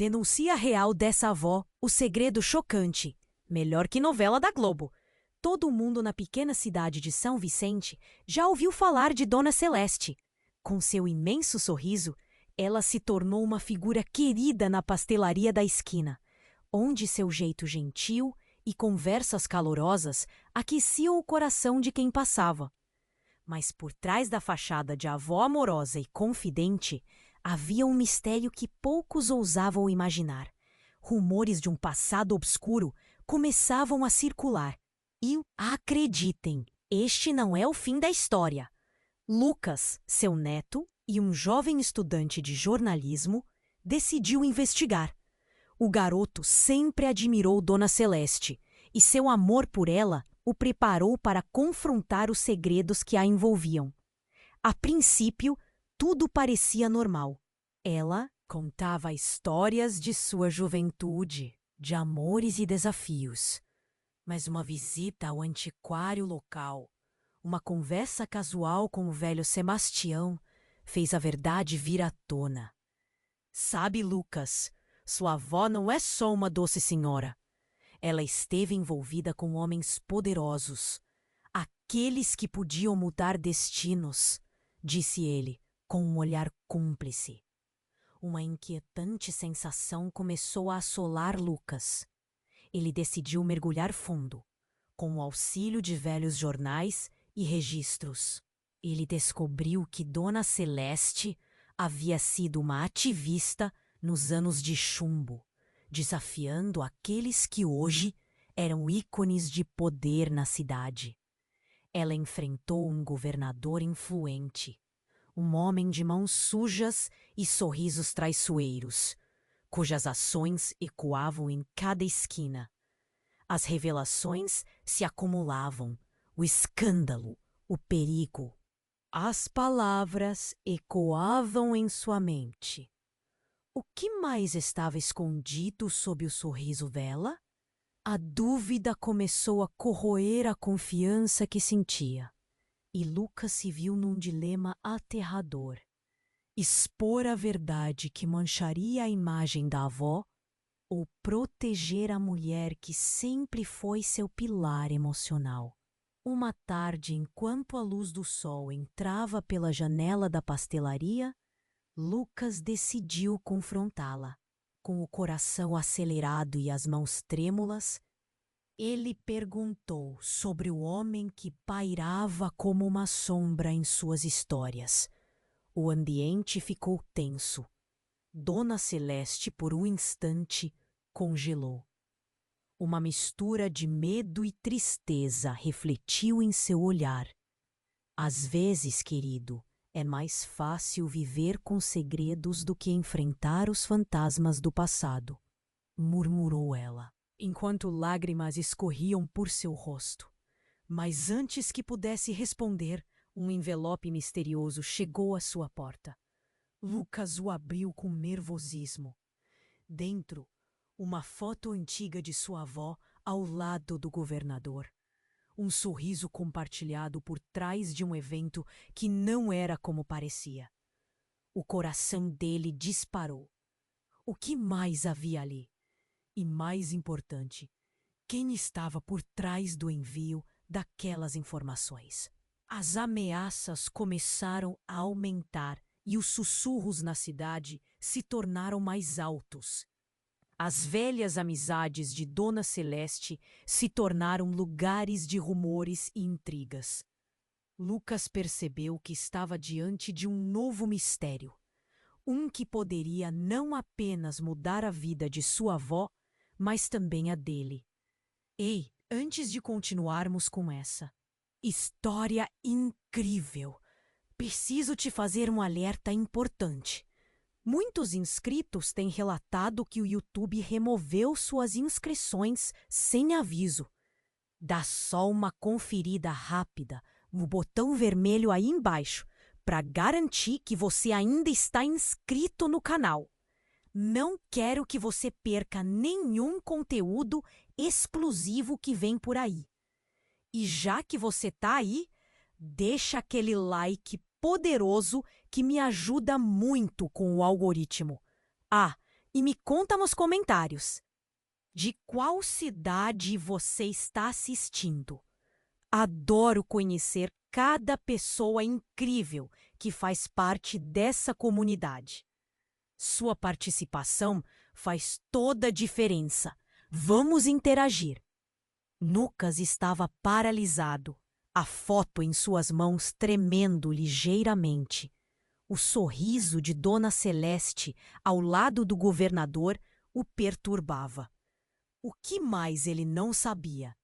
Denuncia real dessa avó, o segredo chocante. Melhor que novela da Globo. Todo mundo na pequena cidade de São Vicente já ouviu falar de Dona Celeste. Com seu imenso sorriso, ela se tornou uma figura querida na pastelaria da esquina, onde seu jeito gentil e conversas calorosas aqueciam o coração de quem passava. Mas por trás da fachada de avó amorosa e confidente, havia um mistério que poucos ousavam imaginar. Rumores de um passado obscuro começavam a circular. E, acreditem, este não é o fim da história. Lucas, seu neto e um jovem estudante de jornalismo, decidiu investigar. O garoto sempre admirou Dona Celeste e seu amor por ela o preparou para confrontar os segredos que a envolviam. A princípio, tudo parecia normal. Ela contava histórias de sua juventude, de amores e desafios. Mas uma visita ao antiquário local, uma conversa casual com o velho Sebastião, fez a verdade vir à tona. Sabe, Lucas, sua avó não é só uma doce senhora. Ela esteve envolvida com homens poderosos, aqueles que podiam mudar destinos, disse ele, com um olhar cúmplice. Uma inquietante sensação começou a assolar Lucas. Ele decidiu mergulhar fundo, com o auxílio de velhos jornais e registros. Ele descobriu que Dona Celeste havia sido uma ativista nos anos de chumbo, desafiando aqueles que hoje eram ícones de poder na cidade. Ela enfrentou um governador influente, um homem de mãos sujas e sorrisos traiçoeiros, cujas ações ecoavam em cada esquina. As revelações se acumulavam, o escândalo, o perigo. As palavras ecoavam em sua mente. O que mais estava escondido sob o sorriso dela? A dúvida começou a corroer a confiança que sentia. E Lucas se viu num dilema aterrador. Expor a verdade que mancharia a imagem da avó ou proteger a mulher que sempre foi seu pilar emocional. Uma tarde, enquanto a luz do sol entrava pela janela da pastelaria, Lucas decidiu confrontá-la. Com o coração acelerado e as mãos trêmulas, ele perguntou sobre o homem que pairava como uma sombra em suas histórias. O ambiente ficou tenso. Dona Celeste, por um instante, congelou. Uma mistura de medo e tristeza refletiu em seu olhar. Às vezes, querido, é mais fácil viver com segredos do que enfrentar os fantasmas do passado, murmurou ela, enquanto lágrimas escorriam por seu rosto. Mas antes que pudesse responder, um envelope misterioso chegou à sua porta. Lucas o abriu com nervosismo. Dentro, uma foto antiga de sua avó ao lado do governador. Um sorriso compartilhado por trás de um evento que não era como parecia. O coração dele disparou. O que mais havia ali? E mais importante, quem estava por trás do envio daquelas informações? As ameaças começaram a aumentar e os sussurros na cidade se tornaram mais altos. As velhas amizades de Dona Celeste se tornaram lugares de rumores e intrigas. Lucas percebeu que estava diante de um novo mistério, um que poderia não apenas mudar a vida de sua avó, mas também a dele. Ei, antes de continuarmos com essa história incrível, preciso te fazer um alerta importante. Muitos inscritos têm relatado que o YouTube removeu suas inscrições sem aviso. Dá só uma conferida rápida no botão vermelho aí embaixo para garantir que você ainda está inscrito no canal. Não quero que você perca nenhum conteúdo exclusivo que vem por aí. E já que você está aí, deixa aquele like poderoso que me ajuda muito com o algoritmo. Ah, e me conta nos comentários. De qual cidade você está assistindo? Adoro conhecer cada pessoa incrível que faz parte dessa comunidade. Sua participação faz toda a diferença. Vamos interagir. Lucas estava paralisado, a foto em suas mãos tremendo ligeiramente. O sorriso de Dona Celeste ao lado do governador o perturbava. O que mais ele não sabia?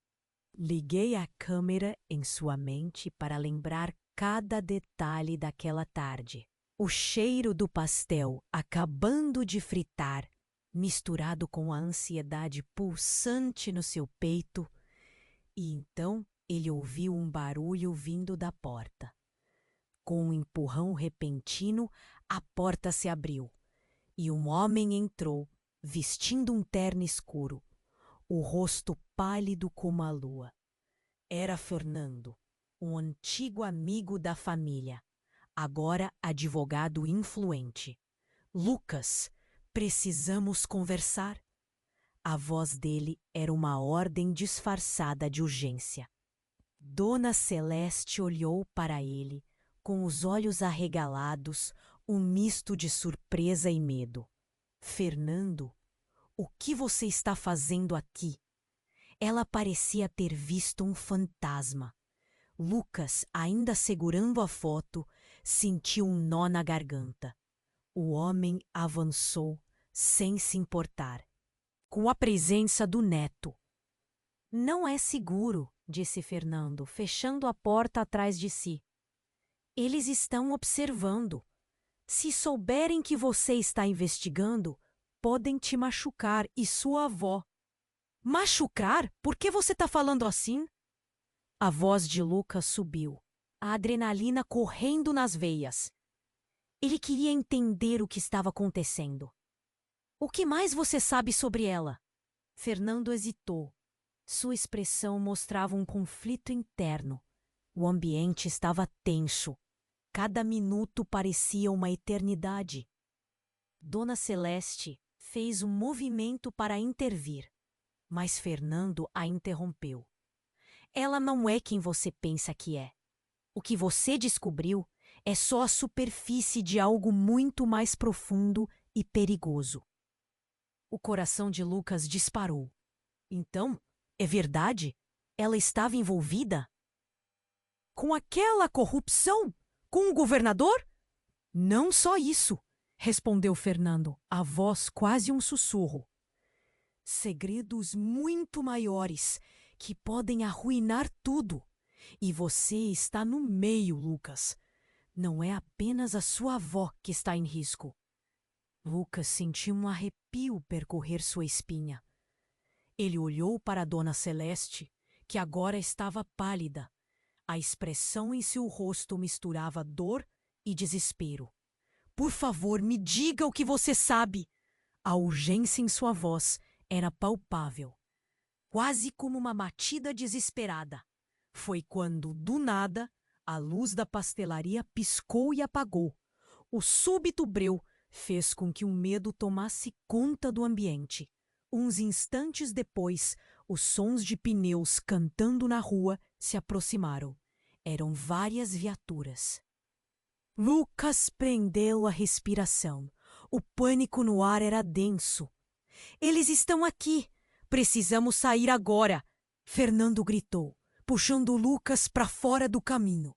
Liguei a câmera em sua mente para lembrar cada detalhe daquela tarde. O cheiro do pastel acabando de fritar, misturado com a ansiedade pulsante no seu peito, e então ele ouviu um barulho vindo da porta. Com um empurrão repentino, a porta se abriu e um homem entrou, vestindo um terno escuro, o rosto pálido como a lua. Era Fernando, um antigo amigo da família, agora advogado influente. Lucas, precisamos conversar. A voz dele era uma ordem disfarçada de urgência. Dona Celeste olhou para ele, com os olhos arregalados, um misto de surpresa e medo. Fernando, o que você está fazendo aqui? Ela parecia ter visto um fantasma. Lucas, ainda segurando a foto, sentiu um nó na garganta. O homem avançou, sem se importar, com a presença do neto. Não é seguro, disse Fernando, fechando a porta atrás de si. Eles estão observando. Se souberem que você está investigando, podem te machucar e sua avó. Machucar? Por que você está falando assim? A voz de Lucas subiu, a adrenalina correndo nas veias. Ele queria entender o que estava acontecendo. O que mais você sabe sobre ela? Fernando hesitou. Sua expressão mostrava um conflito interno. O ambiente estava tenso. Cada minuto parecia uma eternidade. Dona Celeste fez um movimento para intervir, mas Fernando a interrompeu. Ela não é quem você pensa que é. O que você descobriu é só a superfície de algo muito mais profundo e perigoso. O coração de Lucas disparou. Então, é verdade? Ela estava envolvida? Com aquela corrupção? Com o governador? Não só isso, respondeu Fernando, a voz quase um sussurro. Segredos muito maiores que podem arruinar tudo. E você está no meio, Lucas. Não é apenas a sua avó que está em risco. Lucas sentiu um arrepio percorrer sua espinha. Ele olhou para a Dona Celeste, que agora estava pálida. A expressão em seu rosto misturava dor e desespero. Por favor, me diga o que você sabe. A urgência em sua voz era palpável, quase como uma batida desesperada. Foi quando, do nada, a luz da pastelaria piscou e apagou. O súbito breu fez com que o medo tomasse conta do ambiente. Uns instantes depois, os sons de pneus cantando na rua se aproximaram. Eram várias viaturas. Lucas prendeu a respiração. O pânico no ar era denso. Eles estão aqui! Precisamos sair agora! Fernando gritou, puxando Lucas para fora do caminho.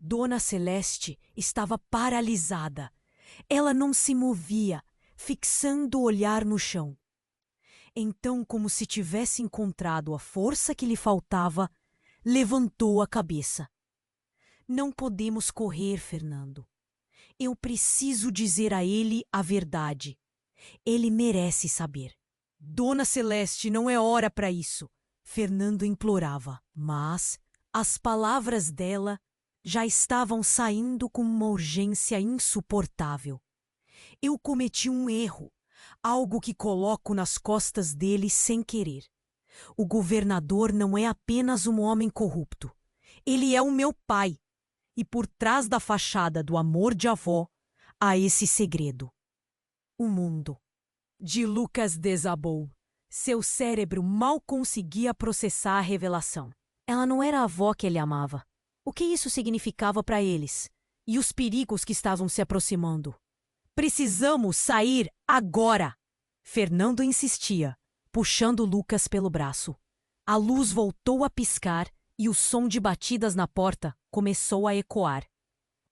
Dona Celeste estava paralisada. Ela não se movia, fixando o olhar no chão. Então, como se tivesse encontrado a força que lhe faltava, levantou a cabeça. Não podemos correr, Fernando. Eu preciso dizer a ele a verdade. Ele merece saber. Dona Celeste, não é hora para isso, Fernando implorava, mas as palavras dela já estavam saindo com uma urgência insuportável. Eu cometi um erro, algo que coloco nas costas dele sem querer. O governador não é apenas um homem corrupto. Ele é o meu pai. E por trás da fachada do amor de avó, há esse segredo. O mundo. de Lucas desabou. Seu cérebro mal conseguia processar a revelação. Ela não era a avó que ele amava. O que isso significava para eles? E os perigos que estavam se aproximando? Precisamos sair agora! Fernando insistia, puxando Lucas pelo braço. A luz voltou a piscar e o som de batidas na porta começou a ecoar.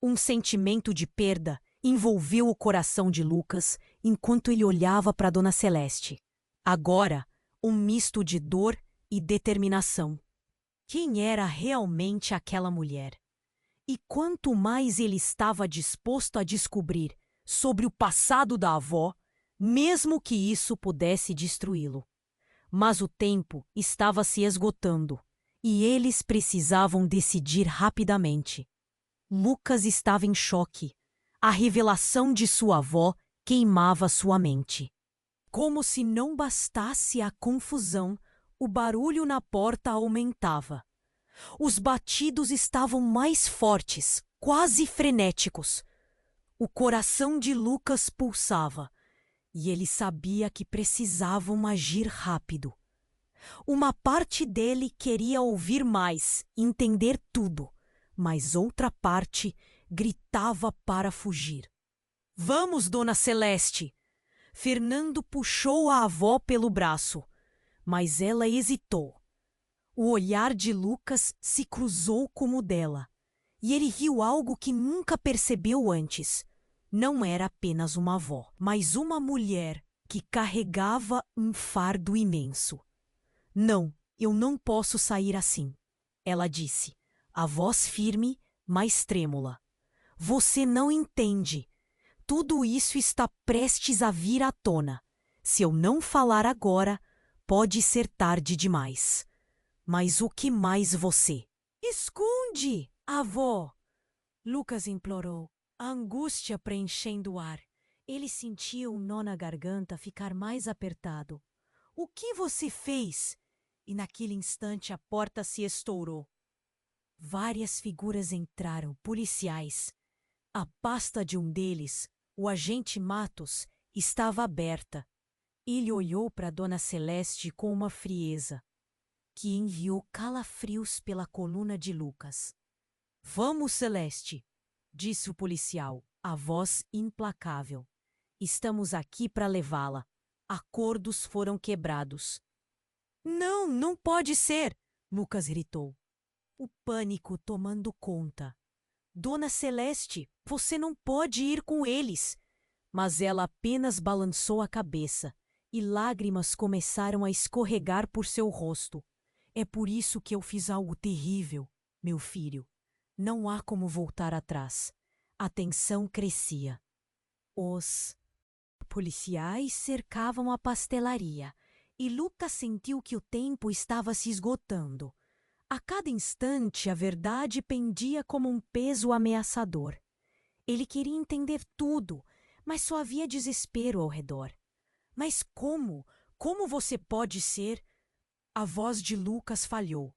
Um sentimento de perda envolveu o coração de Lucas enquanto ele olhava para Dona Celeste. Agora, um misto de dor e determinação. Quem era realmente aquela mulher? E quanto mais ele estava disposto a descobrir sobre o passado da avó, mesmo que isso pudesse destruí-lo. Mas o tempo estava se esgotando e eles precisavam decidir rapidamente. Lucas estava em choque. A revelação de sua avó queimava sua mente. Como se não bastasse a confusão, o barulho na porta aumentava. Os batidos estavam mais fortes, quase frenéticos. O coração de Lucas pulsava, e ele sabia que precisavam agir rápido. Uma parte dele queria ouvir mais, entender tudo, mas outra parte gritava para fugir. Vamos, Dona Celeste! Fernando puxou a avó pelo braço, mas ela hesitou. O olhar de Lucas se cruzou com o dela, e ele viu algo que nunca percebeu antes. Não era apenas uma avó, mas uma mulher que carregava um fardo imenso. Não, eu não posso sair assim, ela disse, a voz firme, mas trêmula. Você não entende. Tudo isso está prestes a vir à tona. Se eu não falar agora, pode ser tarde demais. Mas o que mais você? Esconde, avó! Lucas implorou, a angústia preenchendo o ar. Ele sentia o nó na garganta ficar mais apertado. O que você fez? E naquele instante a porta se estourou. Várias figuras entraram, policiais. A pasta de um deles, o agente Matos, estava aberta. Ele olhou para Dona Celeste com uma frieza que enviou calafrios pela coluna de Lucas. Vamos, Celeste, disse o policial, a voz implacável. Estamos aqui para levá-la. Acordos foram quebrados. Não, não pode ser, Lucas gritou. O pânico tomando conta. Dona Celeste, você não pode ir com eles. Mas ela apenas balançou a cabeça e lágrimas começaram a escorregar por seu rosto. É por isso que eu fiz algo terrível, meu filho. Não há como voltar atrás. A tensão crescia. Os policiais cercavam a pastelaria e Lucas sentiu que o tempo estava se esgotando. A cada instante, a verdade pendia como um peso ameaçador. Ele queria entender tudo, mas só havia desespero ao redor. Mas como? Como você pode ser? A voz de Lucas falhou.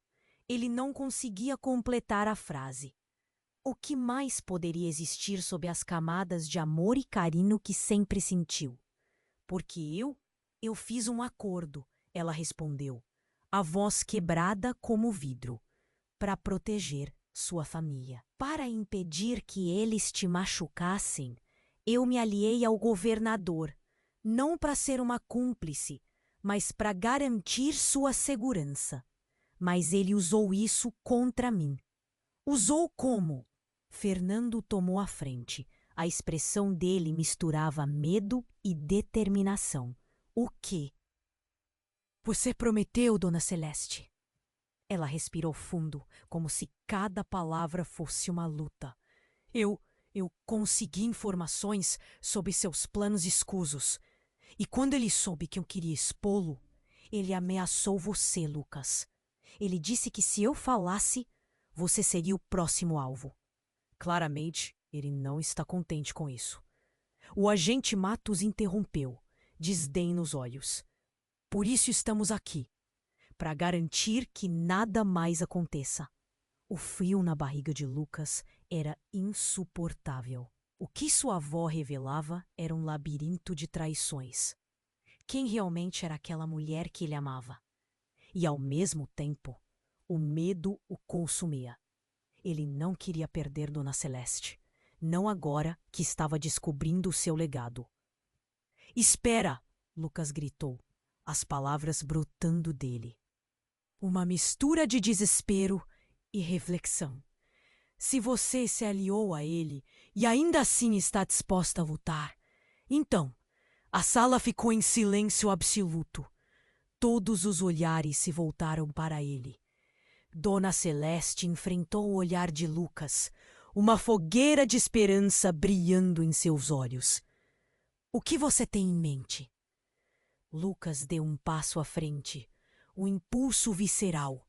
Ele não conseguia completar a frase. O que mais poderia existir sob as camadas de amor e carinho que sempre sentiu? Porque eu fiz um acordo, ela respondeu, a voz quebrada como vidro, para proteger sua família. Para impedir que eles te machucassem, eu me aliei ao governador, não para ser uma cúmplice, mas para garantir sua segurança. Mas ele usou isso contra mim. Usou como? Fernando tomou a frente. A expressão dele misturava medo e determinação. O quê? Você prometeu, Dona Celeste. Ela respirou fundo, como se cada palavra fosse uma luta. Eu consegui informações sobre seus planos escusos. E quando ele soube que eu queria expô-lo, ele ameaçou você, Lucas. Ele disse que se eu falasse, você seria o próximo alvo. Claramente, ele não está contente com isso. O agente Matos interrompeu, desdém nos olhos. Por isso estamos aqui, para garantir que nada mais aconteça. O frio na barriga de Lucas era insuportável. O que sua avó revelava era um labirinto de traições. quem realmente era aquela mulher que ele amava. E, ao mesmo tempo, o medo o consumia. Ele não queria perder Dona Celeste, não agora que estava descobrindo o seu legado. "Espera!" Lucas gritou, as palavras brotando dele. Uma mistura de desespero e reflexão. Se você se aliou a ele e ainda assim está disposta a lutar, então, a sala ficou em silêncio absoluto. Todos os olhares se voltaram para ele. Dona Celeste enfrentou o olhar de Lucas, uma fogueira de esperança brilhando em seus olhos. "O que você tem em mente?" Lucas deu um passo à frente, um impulso visceral.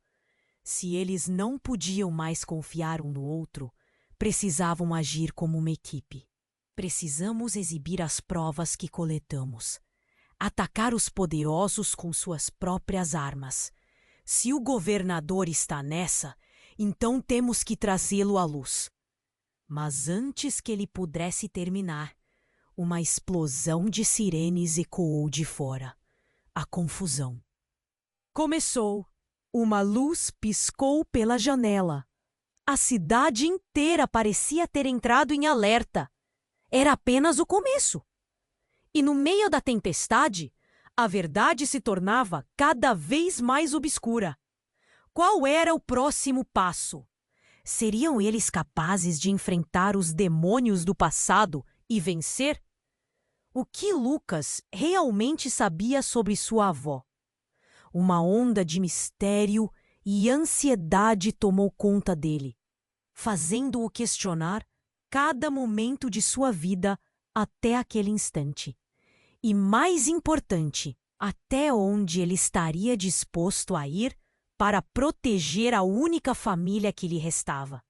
Se eles não podiam mais confiar um no outro, precisavam agir como uma equipe. "Precisamos exibir as provas que coletamos. Atacar os poderosos com suas próprias armas. Se o governador está nessa, então temos que trazê-lo à luz." Mas antes que ele pudesse terminar, uma explosão de sirenes ecoou de fora. A confusão começou. Uma luz piscou pela janela. A cidade inteira parecia ter entrado em alerta. Era apenas o começo. E no meio da tempestade, a verdade se tornava cada vez mais obscura. Qual era o próximo passo? Seriam eles capazes de enfrentar os demônios do passado e vencer? O que Lucas realmente sabia sobre sua avó? Uma onda de mistério e ansiedade tomou conta dele, fazendo-o questionar cada momento de sua vida até aquele instante. E, mais importante, até onde ele estaria disposto a ir para proteger a única família que lhe restava.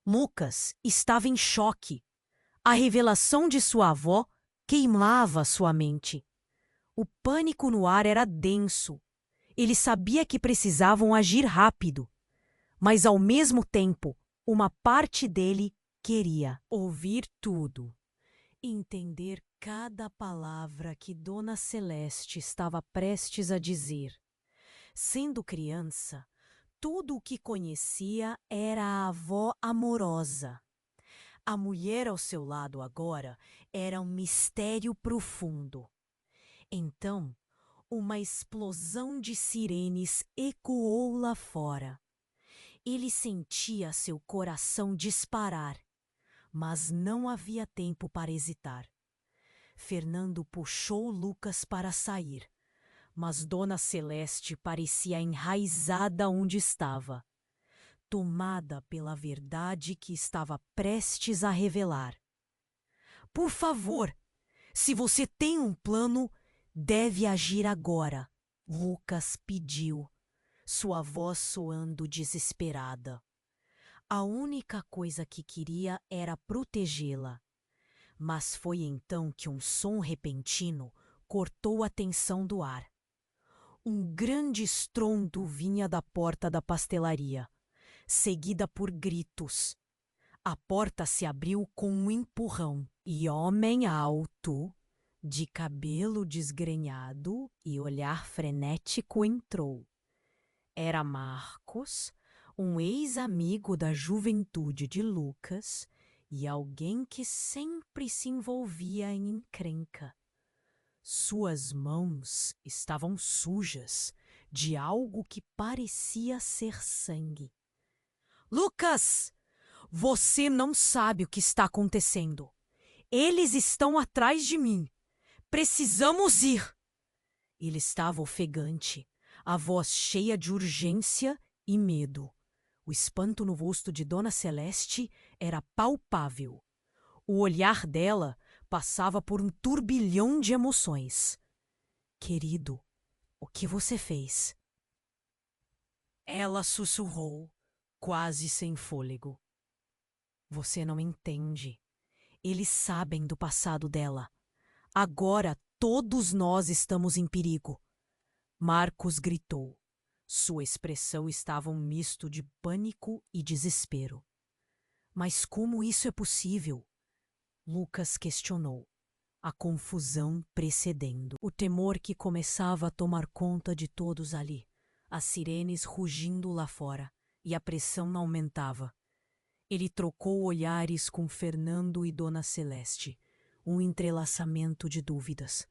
Lucas estava em choque. A revelação de sua avó queimava sua mente. O pânico no ar era denso. Ele sabia que precisavam agir rápido, mas ao mesmo tempo, uma parte dele queria ouvir tudo, entender cada palavra que Dona Celeste estava prestes a dizer. Sendo criança, tudo o que conhecia era a avó amorosa. A mulher ao seu lado agora era um mistério profundo. Então, uma explosão de sirenes ecoou lá fora. Ele sentia seu coração disparar, mas não havia tempo para hesitar. Fernando puxou Lucas para sair, mas Dona Celeste parecia enraizada onde estava, tomada pela verdade que estava prestes a revelar. "Por favor, se você tem um plano, deve agir agora", Lucas pediu, sua voz soando desesperada. A única coisa que queria era protegê-la. Mas foi então que um som repentino cortou a tensão do ar. Um grande estrondo vinha da porta da pastelaria, seguida por gritos. A porta se abriu com um empurrão e homem alto, de cabelo desgrenhado e olhar frenético entrou. Era Marcos, um ex-amigo da juventude de Lucas e alguém que sempre se envolvia em encrenca. Suas mãos estavam sujas de algo que parecia ser sangue. "Lucas, você não sabe o que está acontecendo. Eles estão atrás de mim. Precisamos ir." Ele estava ofegante, a voz cheia de urgência e medo. O espanto no rosto de Dona Celeste era palpável. O olhar dela passava por um turbilhão de emoções. "Querido, o que você fez?" Ela sussurrou, quase sem fôlego. "Você não entende. Eles sabem do passado dela. Agora todos nós estamos em perigo." Marcos gritou. Sua expressão estava um misto de pânico e desespero. "Mas como isso é possível?" Lucas questionou. a confusão precedendo, o temor que começava a tomar conta de todos ali, as sirenes rugindo lá fora, e a pressão aumentava. Ele trocou olhares com Fernando e Dona Celeste, um entrelaçamento de dúvidas.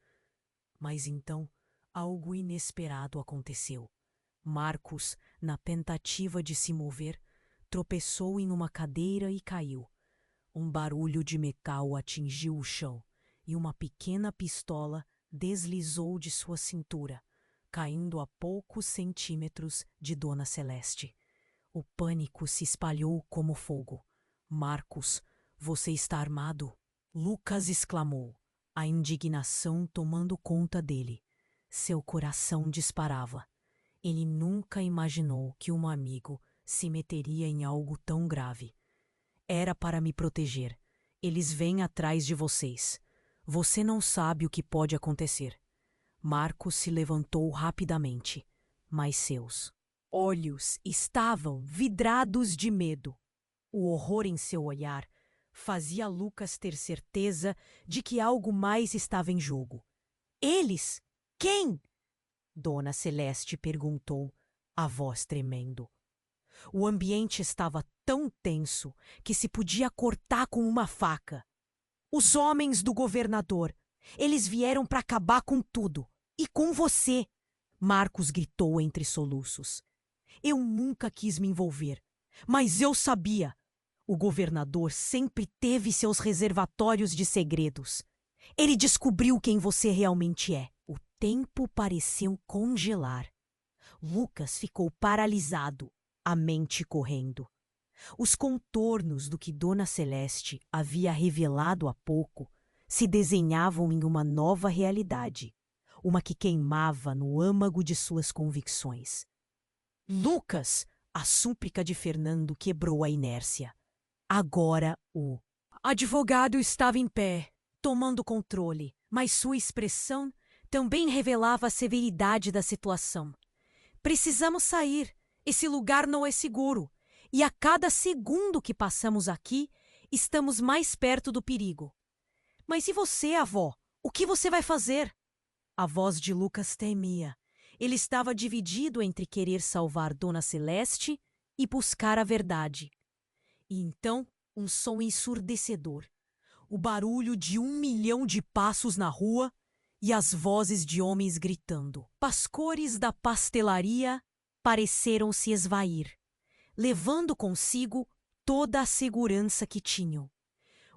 Mas então, algo inesperado aconteceu. Marcos, na tentativa de se mover, tropeçou em uma cadeira e caiu. Um barulho de metal atingiu o chão e uma pequena pistola deslizou de sua cintura, caindo a poucos centímetros de Dona Celeste. O pânico se espalhou como fogo. Marcos, você está armado? Lucas exclamou, a indignação tomando conta dele. Seu coração disparava. Ele nunca imaginou que um amigo se meteria em algo tão grave. Era para me proteger. Eles vêm atrás de vocês. Você não sabe o que pode acontecer. Marcos se levantou rapidamente, mas seus olhos estavam vidrados de medo. O horror em seu olhar fazia Lucas ter certeza de que algo mais estava em jogo. Eles? Quem? Dona Celeste perguntou, a voz tremendo. O ambiente estava tão tenso que se podia cortar com uma faca. Os homens do governador. Eles vieram para acabar com tudo. E com você! Marcos gritou entre soluços. Eu nunca quis me envolver, mas eu sabia. O governador sempre teve seus reservatórios de segredos. Ele descobriu quem você realmente é. O tempo pareceu congelar. Lucas ficou paralisado, a mente correndo. Os contornos do que Dona Celeste havia revelado há pouco se desenhavam em uma nova realidade, uma que queimava no âmago de suas convicções. Lucas! A súplica de Fernando quebrou a inércia. Agora o advogado estava em pé, tomando controle, mas sua expressão também revelava a severidade da situação. Precisamos sair. Esse lugar não é seguro. E a cada segundo que passamos aqui, estamos mais perto do perigo. Mas e você, avó? O que você vai fazer? A voz de Lucas tremia. Ele estava dividido entre querer salvar Dona Celeste e buscar a verdade. E então, um som ensurdecedor. O barulho de 1 milhão de passos na rua e as vozes de homens gritando. Pastores da pastelaria pareceram se esvair, levando consigo toda a segurança que tinham.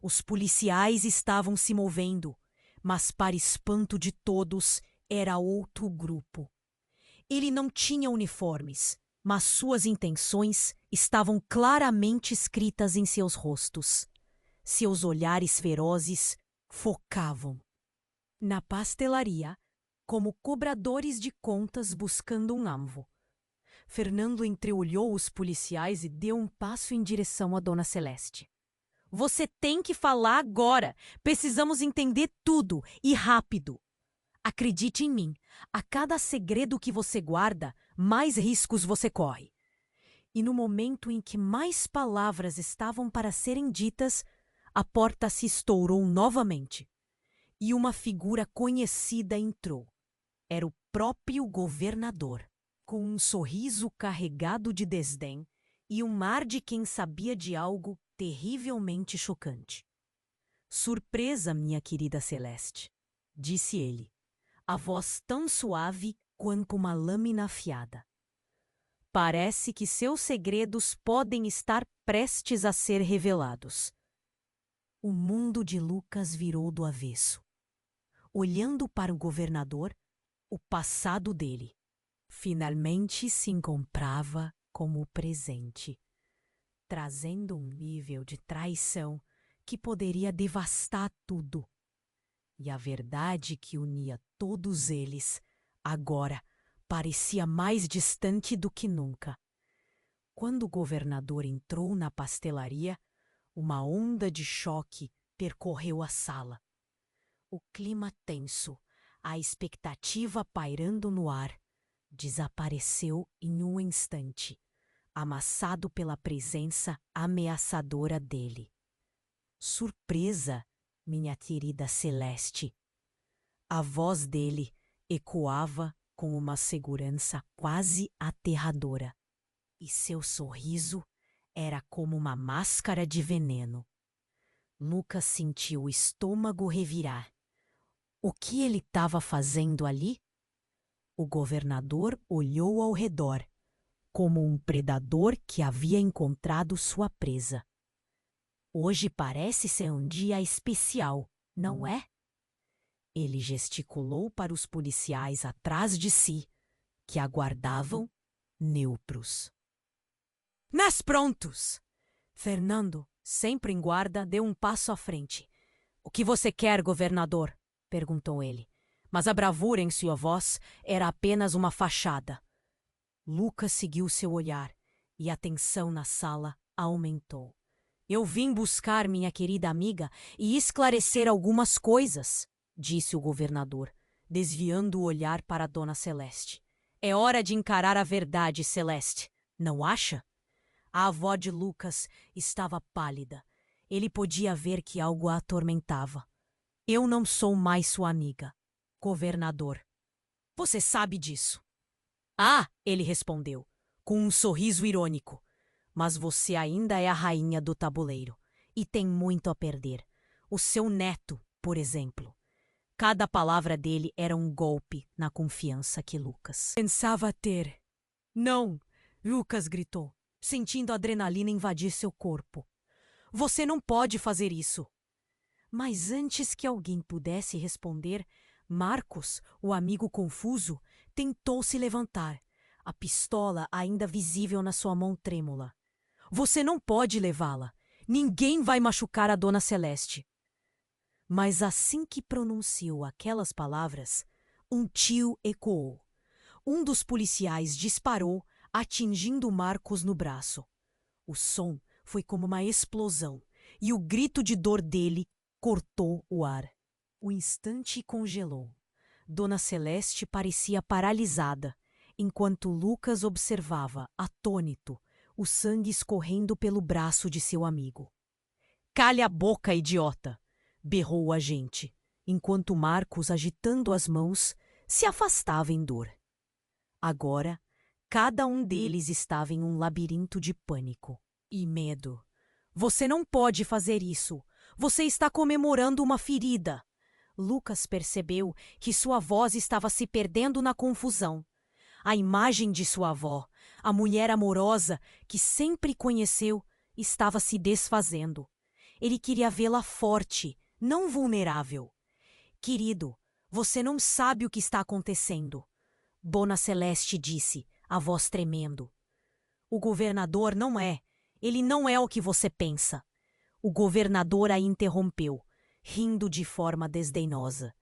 Os policiais estavam se movendo, mas para espanto de todos era outro grupo. Ele não tinha uniformes, mas suas intenções estavam claramente escritas em seus rostos. Seus olhares ferozes focavam na pastelaria como cobradores de contas buscando um alvo. Fernando entreolhou os policiais e deu um passo em direção a Dona Celeste. Você tem que falar agora. Precisamos entender tudo e rápido. Acredite em mim. A cada segredo que você guarda, mais riscos você corre. E no momento em que mais palavras estavam para serem ditas, a porta se estourou novamente. E uma figura conhecida entrou. Era o próprio governador, com um sorriso carregado de desdém e um ar de quem sabia de algo terrivelmente chocante. Surpresa, minha querida Celeste, disse ele, a voz tão suave quanto uma lâmina afiada. Parece que seus segredos podem estar prestes a ser revelados. O mundo de Lucas virou do avesso. Olhando para o governador, o passado dele finalmente se encontrava como o presente, trazendo um nível de traição que poderia devastar tudo. E a verdade que unia todos eles, agora, parecia mais distante do que nunca. Quando o governador entrou na pastelaria, uma onda de choque percorreu a sala. O clima tenso, a expectativa pairando no ar, desapareceu em um instante, amassado pela presença ameaçadora dele. Surpresa, minha querida Celeste. A voz dele ecoava com uma segurança quase aterradora, e seu sorriso era como uma máscara de veneno. Lucas sentiu o estômago revirar. O que ele estava fazendo ali? O governador olhou ao redor, como um predador que havia encontrado sua presa. Hoje parece ser um dia especial, não é? Ele gesticulou para os policiais atrás de si, que aguardavam, neutros. Mas prontos! Fernando, sempre em guarda, deu um passo à frente. O que você quer, governador? Perguntou ele. Mas a bravura em sua voz era apenas uma fachada. Lucas seguiu seu olhar e a tensão na sala aumentou. Eu vim buscar minha querida amiga e esclarecer algumas coisas, disse o governador, desviando o olhar para Dona Celeste. É hora de encarar a verdade, Celeste, não acha? A avó de Lucas estava pálida. Ele podia ver que algo a atormentava. Eu não sou mais sua amiga, governador. Você sabe disso. Ah, ele respondeu, com um sorriso irônico. Mas você ainda é a rainha do tabuleiro e tem muito a perder. O seu neto, por exemplo. Cada palavra dele era um golpe na confiança que Lucas pensava ter. Não, Lucas gritou, sentindo a adrenalina invadir seu corpo. Você não pode fazer isso. Mas antes que alguém pudesse responder, Marcos, o amigo confuso, tentou se levantar, a pistola ainda visível na sua mão trêmula. Você não pode levá-la. Ninguém vai machucar a Dona Celeste. Mas assim que pronunciou aquelas palavras, um tiro ecoou. Um dos policiais disparou, atingindo Marcos no braço. O som foi como uma explosão, e o grito de dor dele cortou o ar. O instante congelou. Dona Celeste parecia paralisada, enquanto Lucas observava, atônito, o sangue escorrendo pelo braço de seu amigo. Cale a boca, idiota! Berrou o agente, enquanto Marcos, agitando as mãos, se afastava em dor. Agora, cada um deles estava em um labirinto de pânico e medo. Você não pode fazer isso! Você está comemorando uma ferida! Lucas percebeu que sua voz estava se perdendo na confusão. A imagem de sua avó, a mulher amorosa que sempre conheceu, estava se desfazendo. Ele queria vê-la forte, não vulnerável. Querido, você não sabe o que está acontecendo, Dona Celeste disse, a voz tremendo. O governador não é. Ele não é o que você pensa. O governador a interrompeu, rindo de forma desdenhosa.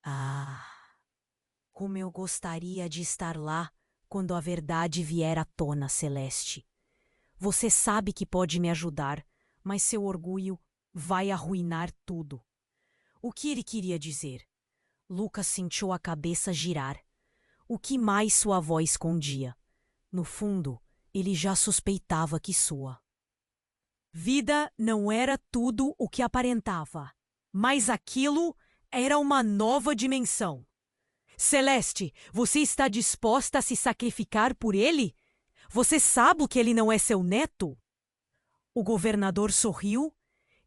Ah, como eu gostaria de estar lá quando a verdade vier à tona, Celeste. Você sabe que pode me ajudar, mas seu orgulho vai arruinar tudo. O que ele queria dizer? Lucas sentiu a cabeça girar. O que mais sua avó escondia? No fundo, ele já suspeitava que sua vida não era tudo o que aparentava, mas aquilo era uma nova dimensão. Celeste, você está disposta a se sacrificar por ele? Você sabe que ele não é seu neto? O governador sorriu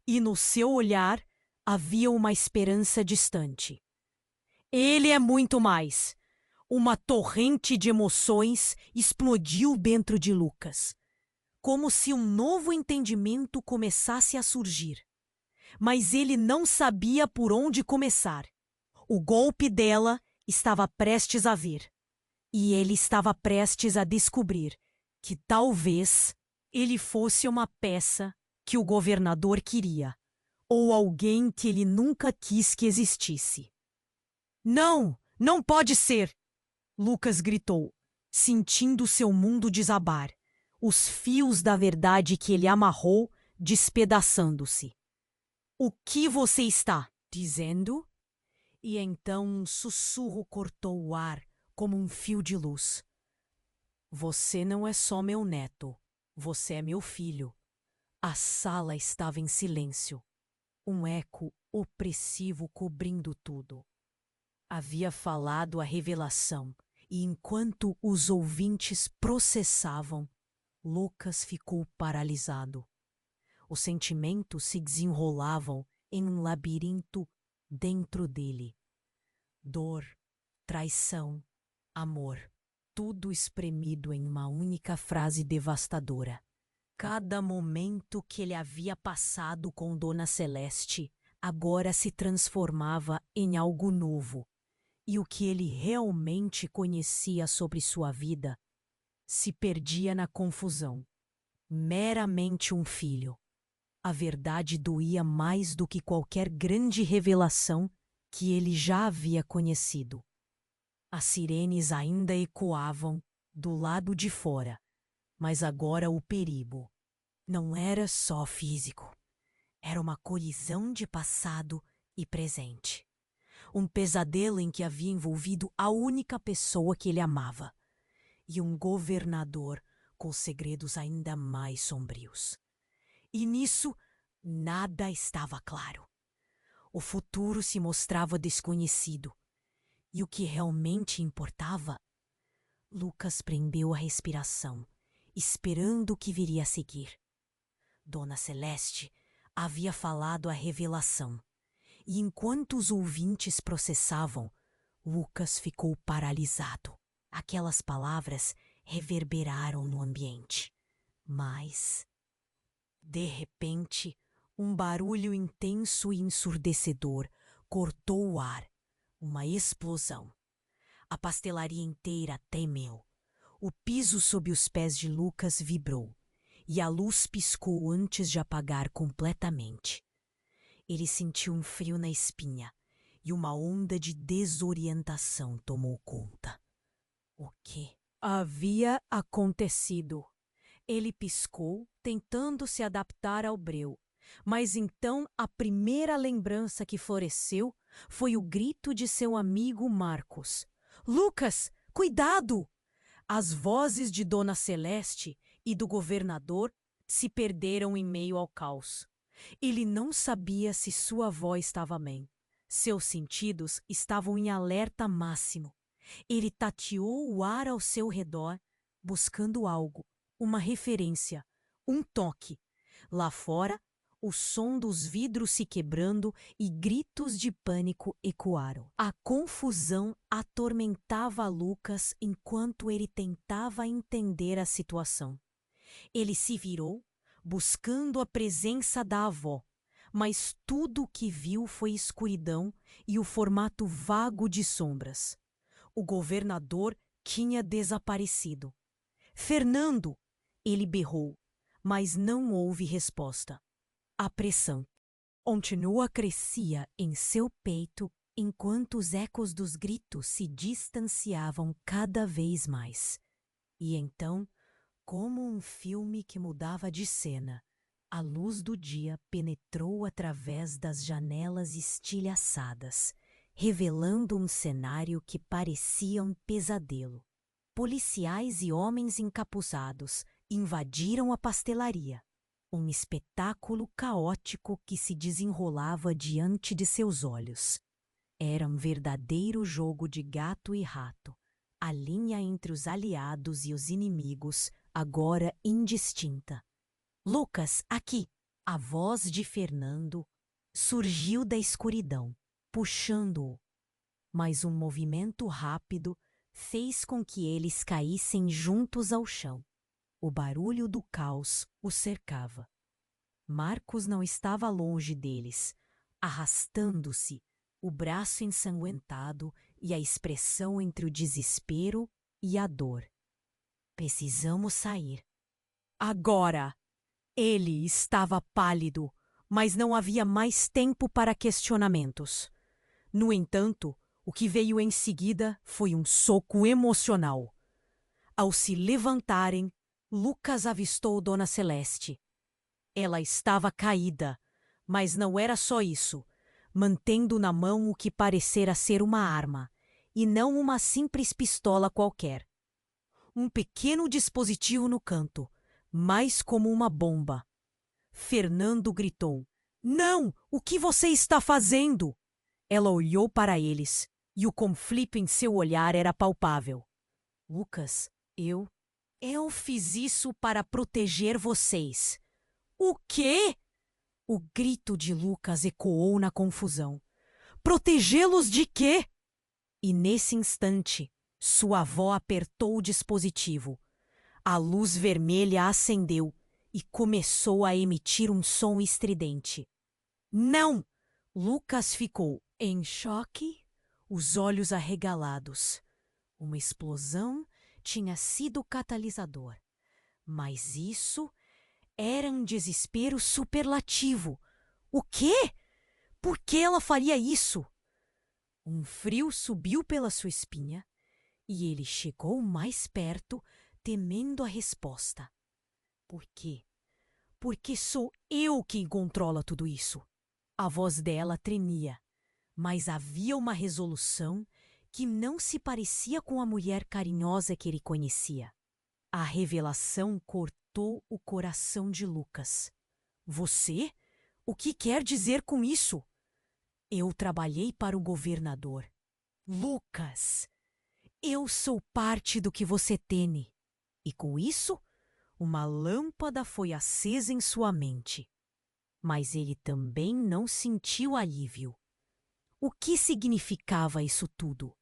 e no seu olhar havia uma esperança distante. Ele é muito mais. Uma torrente de emoções explodiu dentro de Lucas, como se um novo entendimento começasse a surgir. Mas ele não sabia por onde começar. O golpe dela estava prestes a vir. E ele estava prestes a descobrir que talvez ele fosse uma peça que o governador queria, ou alguém que ele nunca quis que existisse. Não, não pode ser! Lucas gritou, sentindo seu mundo desabar, os fios da verdade que ele amarrou despedaçando-se. O que você está dizendo? E então um sussurro cortou o ar como um fio de luz. Você não é só meu neto, você é meu filho. A sala estava em silêncio. Um eco opressivo cobrindo tudo. Havia falado a revelação, e enquanto os ouvintes processavam, Lucas ficou paralisado. Os sentimentos se desenrolavam em um labirinto dentro dele. Dor, traição, amor, tudo espremido em uma única frase devastadora. Cada momento que ele havia passado com Dona Celeste agora se transformava em algo novo, e o que ele realmente conhecia sobre sua vida se perdia na confusão. Meramente um filho. A verdade doía mais do que qualquer grande revelação que ele já havia conhecido. As sirenes ainda ecoavam do lado de fora, mas agora o perigo não era só físico. Era uma colisão de passado e presente. Um pesadelo em que havia envolvido a única pessoa que ele amava. E um governador com segredos ainda mais sombrios. E nisso, nada estava claro. O futuro se mostrava desconhecido. E o que realmente importava? Lucas prendeu a respiração, esperando o que viria a seguir. Dona Celeste havia falado a revelação, e enquanto os ouvintes processavam, Lucas ficou paralisado. Aquelas palavras reverberaram no ambiente. Mas, de repente, um barulho intenso e ensurdecedor cortou o ar. Uma explosão. A pastelaria inteira tremeu. O piso sob os pés de Lucas vibrou, e a luz piscou antes de apagar completamente. Ele sentiu um frio na espinha, e uma onda de desorientação tomou conta. O que havia acontecido? Ele piscou, tentando se adaptar ao breu. Mas então a primeira lembrança que floresceu foi o grito de seu amigo Marcos. Lucas, cuidado! As vozes de Dona Celeste e do governador se perderam em meio ao caos. Ele não sabia se sua avó estava bem. Seus sentidos estavam em alerta máximo. Ele tateou o ar ao seu redor, buscando algo, uma referência, um toque. Lá fora, o som dos vidros se quebrando e gritos de pânico ecoaram. A confusão atormentava Lucas enquanto ele tentava entender a situação. Ele se virou, buscando a presença da avó, mas tudo o que viu foi escuridão e o formato vago de sombras. O governador tinha desaparecido. Fernando! Ele berrou, mas não houve resposta. A pressão continua crescia em seu peito enquanto os ecos dos gritos se distanciavam cada vez mais. E então, como um filme que mudava de cena, a luz do dia penetrou através das janelas estilhaçadas, revelando um cenário que parecia um pesadelo. Policiais e homens encapuzados invadiram a pastelaria. Um espetáculo caótico que se desenrolava diante de seus olhos. Era um verdadeiro jogo de gato e rato. A linha entre os aliados e os inimigos, agora indistinta. Lucas, aqui! A voz de Fernando surgiu da escuridão, puxando-o. Mas um movimento rápido fez com que eles caíssem juntos ao chão. O barulho do caos os cercava. Marcos não estava longe deles, arrastando-se, o braço ensanguentado e a expressão entre o desespero e a dor. Precisamos sair. Agora! Ele estava pálido, mas não havia mais tempo para questionamentos. No entanto, o que veio em seguida foi um soco emocional. Ao se levantarem, Lucas avistou Dona Celeste. Ela estava caída, mas não era só isso, mantendo na mão o que parecera ser uma arma, e não uma simples pistola qualquer. Um pequeno dispositivo no canto, mais como uma bomba. Fernando gritou, Não! O que você está fazendo? Ela olhou para eles, e o conflito em seu olhar era palpável. Lucas, eu fiz isso para proteger vocês. O quê? O grito de Lucas ecoou na confusão. Protegê-los de quê? E nesse instante, sua avó apertou o dispositivo. A luz vermelha acendeu e começou a emitir um som estridente. Não! Lucas ficou em choque, os olhos arregalados. Uma explosão tinha sido o catalisador. Mas isso era um desespero superlativo. O quê? Por que ela faria isso? Um frio subiu pela sua espinha e ele chegou mais perto, temendo a resposta. Por quê? Porque sou eu quem controla tudo isso. A voz dela tremia, mas havia uma resolução que não se parecia com a mulher carinhosa que ele conhecia. A revelação cortou o coração de Lucas. Você? O que quer dizer com isso? Eu trabalhei para o governador. Lucas, eu sou parte do que você teme. E com isso, uma lâmpada foi acesa em sua mente. Mas ele também não sentiu alívio. O que significava isso tudo?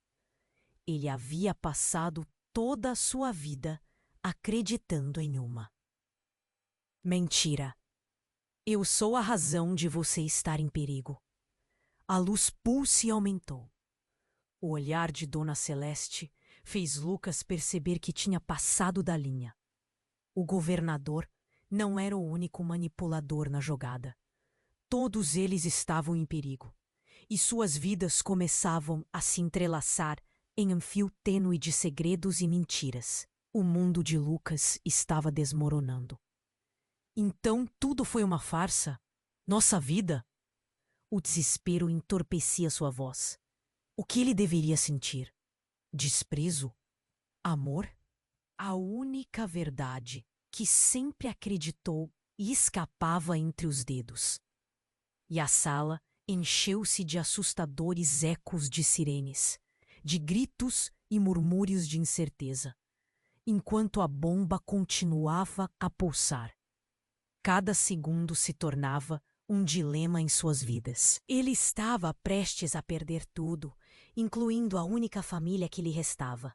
Ele havia passado toda a sua vida acreditando em uma mentira. Eu sou a razão de você estar em perigo. A luz pulsa e aumentou. O olhar de Dona Celeste fez Lucas perceber que tinha passado da linha. O governador não era o único manipulador na jogada. Todos eles estavam em perigo, e suas vidas começavam a se entrelaçar em um fio tênue de segredos e mentiras. O mundo de Lucas estava desmoronando. Então tudo foi uma farsa? Nossa vida? O desespero entorpecia sua voz. O que ele deveria sentir? Desprezo? Amor? A única verdade que sempre acreditou e escapava entre os dedos. E a sala encheu-se de assustadores ecos de sirenes, de gritos e murmúrios de incerteza, enquanto a bomba continuava a pulsar. Cada segundo se tornava um dilema em suas vidas. Ele estava prestes a perder tudo, incluindo a única família que lhe restava.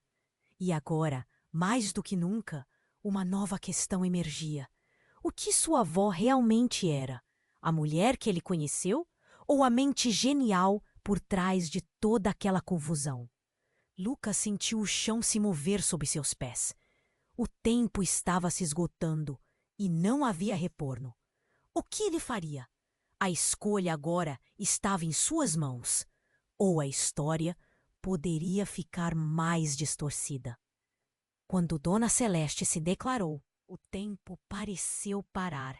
E agora, mais do que nunca, uma nova questão emergia. O que sua avó realmente era? A mulher que ele conheceu? Ou a mente genial por trás de toda aquela confusão? Lucas sentiu o chão se mover sob seus pés. O tempo estava se esgotando e não havia retorno. O que ele faria? A escolha agora estava em suas mãos. Ou a história poderia ficar mais distorcida. Quando Dona Celeste se declarou, o tempo pareceu parar.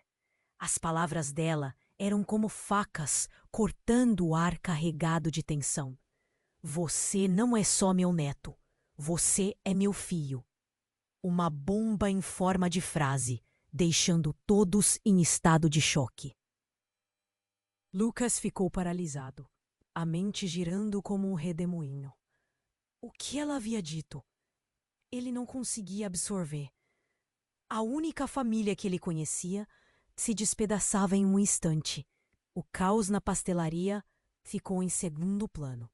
As palavras dela eram como facas cortando o ar carregado de tensão. Você não é só meu neto. Você é meu filho. Uma bomba em forma de frase, deixando todos em estado de choque. Lucas ficou paralisado, a mente girando como um redemoinho. O que ela havia dito? Ele não conseguia absorver. A única família que ele conhecia se despedaçava em um instante. O caos na pastelaria ficou em segundo plano.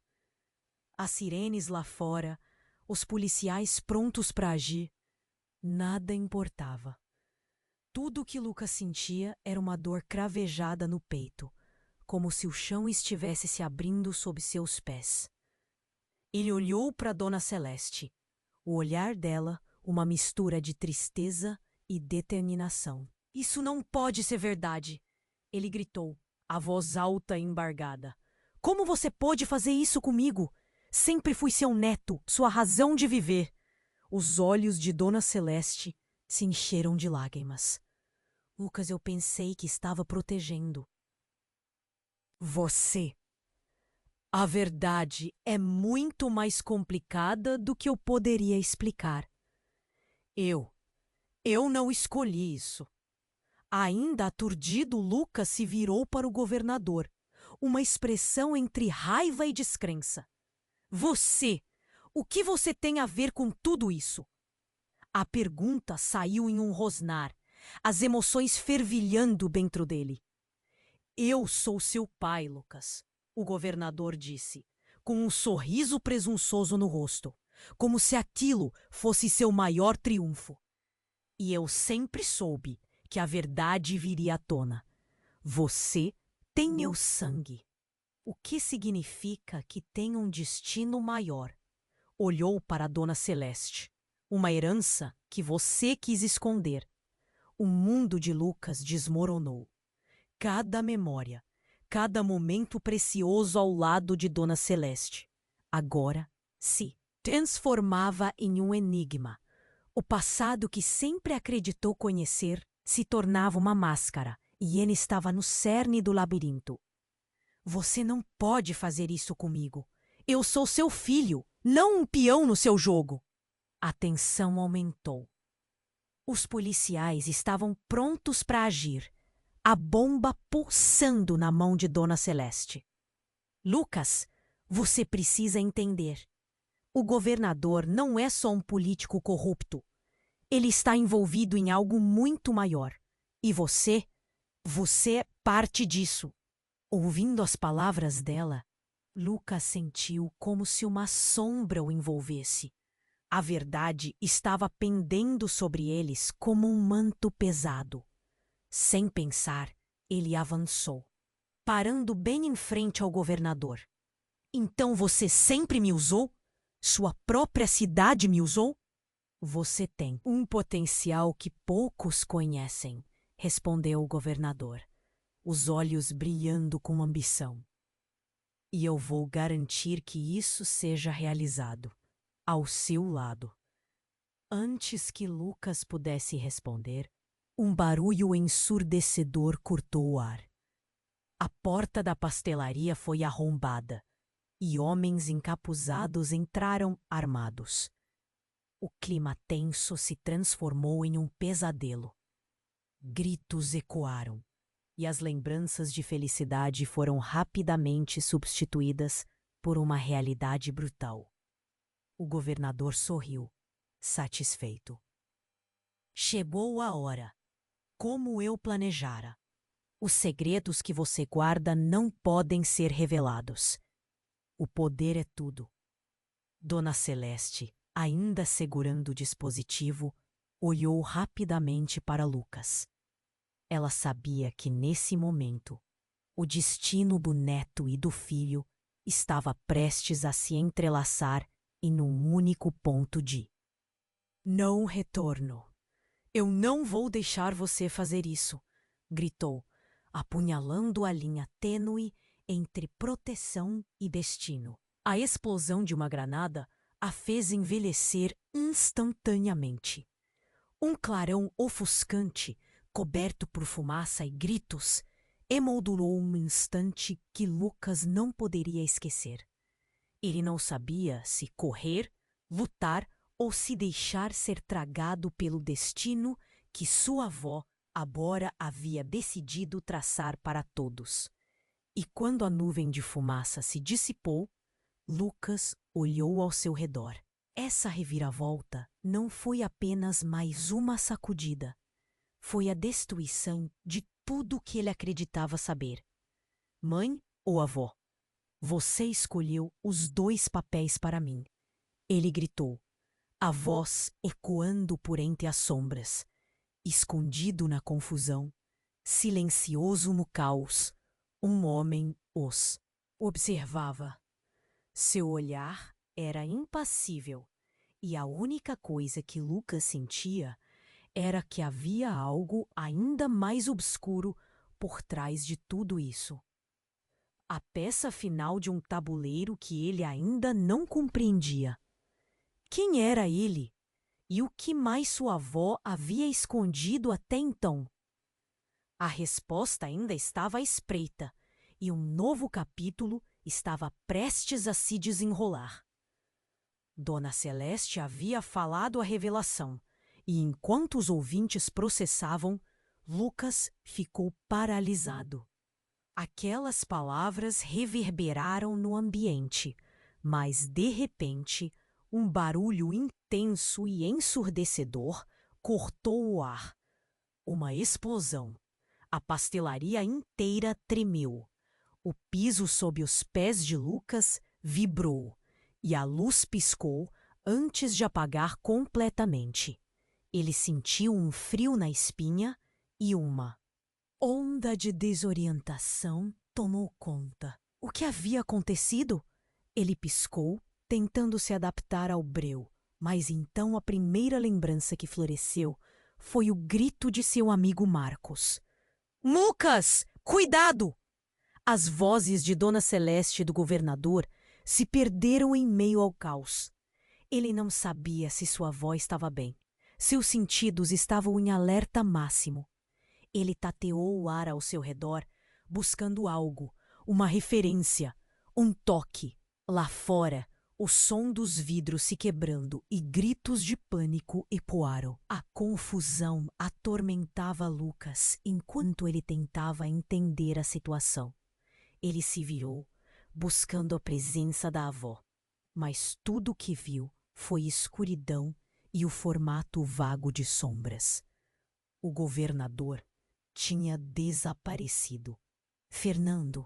As sirenes lá fora, os policiais prontos para agir, nada importava. Tudo o que Lucas sentia era uma dor cravejada no peito, como se o chão estivesse se abrindo sob seus pés. Ele olhou para Dona Celeste. O olhar dela, uma mistura de tristeza e determinação. Isso não pode ser verdade! Ele gritou, a voz alta e embargada. Como você pôde fazer isso comigo? Sempre fui seu neto, sua razão de viver. Os olhos de Dona Celeste se encheram de lágrimas. Lucas, eu pensei que estava protegendo. Você. A verdade é muito mais complicada do que eu poderia explicar. Eu não escolhi isso. Ainda aturdido, Lucas se virou para o governador, uma expressão entre raiva e descrença. Você! O que você tem a ver com tudo isso? A pergunta saiu em um rosnar, as emoções fervilhando dentro dele. Eu sou seu pai, Lucas, o governador disse, com um sorriso presunçoso no rosto, como se aquilo fosse seu maior triunfo. E eu sempre soube que a verdade viria à tona. Você tem meu sangue. O que significa que tem um destino maior? Olhou para Dona Celeste. Uma herança que você quis esconder. O mundo de Lucas desmoronou. Cada memória, cada momento precioso ao lado de Dona Celeste, agora se transformava em um enigma. O passado que sempre acreditou conhecer se tornava uma máscara e ele estava no cerne do labirinto. Você não pode fazer isso comigo. Eu sou seu filho, não um peão no seu jogo. A tensão aumentou. Os policiais estavam prontos para agir, a bomba pulsando na mão de Dona Celeste. Lucas, você precisa entender. O governador não é só um político corrupto. Ele está envolvido em algo muito maior. E você é parte disso. Ouvindo as palavras dela, Lucas sentiu como se uma sombra o envolvesse. A verdade estava pendendo sobre eles como um manto pesado. Sem pensar, ele avançou, parando bem em frente ao governador. Então você sempre me usou? Sua própria cidade me usou? Você tem um potencial que poucos conhecem, respondeu o governador, os olhos brilhando com ambição. E eu vou garantir que isso seja realizado, ao seu lado. Antes que Lucas pudesse responder, um barulho ensurdecedor cortou o ar. A porta da pastelaria foi arrombada e homens encapuzados entraram armados. O clima tenso se transformou em um pesadelo. Gritos ecoaram e as lembranças de felicidade foram rapidamente substituídas por uma realidade brutal. O governador sorriu, satisfeito. Chegou a hora, como eu planejara. Os segredos que você guarda não podem ser revelados. O poder é tudo. Dona Celeste, ainda segurando o dispositivo, olhou rapidamente para Lucas. Ela sabia que, nesse momento, o destino do neto e do filho estava prestes a se entrelaçar em um único ponto de não retorno. Eu não vou deixar você fazer isso, gritou, apunhalando a linha tênue entre proteção e destino. A explosão de uma granada a fez envelhecer instantaneamente. Um clarão ofuscante, coberto por fumaça e gritos, emoldurou um instante que Lucas não poderia esquecer. Ele não sabia se correr, lutar ou se deixar ser tragado pelo destino que sua avó agora havia decidido traçar para todos. E quando a nuvem de fumaça se dissipou, Lucas olhou ao seu redor. Essa reviravolta não foi apenas mais uma sacudida. Foi a destruição de tudo o que ele acreditava saber. Mãe ou avó? Você escolheu os dois papéis para mim. Ele gritou, a voz ecoando por entre as sombras. Escondido na confusão, silencioso no caos, um homem os observava. Seu olhar era impassível, e a única coisa que Lucas sentia era que havia algo ainda mais obscuro por trás de tudo isso. A peça final de um tabuleiro que ele ainda não compreendia. Quem era ele? E o que mais sua avó havia escondido até então? A resposta ainda estava à espreita, e um novo capítulo estava prestes a se desenrolar. Dona Celeste havia falado a revelação, e enquanto os ouvintes processavam, Lucas ficou paralisado. Aquelas palavras reverberaram no ambiente, mas, de repente, um barulho intenso e ensurdecedor cortou o ar. Uma explosão. A pastelaria inteira tremeu. O piso sob os pés de Lucas vibrou e a luz piscou antes de apagar completamente. Ele sentiu um frio na espinha e uma onda de desorientação tomou conta. O que havia acontecido? Ele piscou, tentando se adaptar ao breu, mas então a primeira lembrança que floresceu foi o grito de seu amigo Marcos. Lucas! Cuidado! As vozes de Dona Celeste e do governador se perderam em meio ao caos. Ele não sabia se sua avó estava bem. Seus sentidos estavam em alerta máximo. Ele tateou o ar ao seu redor, buscando algo, uma referência, um toque. Lá fora, o som dos vidros se quebrando e gritos de pânico ecoaram. A confusão atormentava Lucas enquanto ele tentava entender a situação. Ele se virou, buscando a presença da avó. Mas tudo o que viu foi escuridão e o formato vago de sombras. O governador tinha desaparecido. Fernando.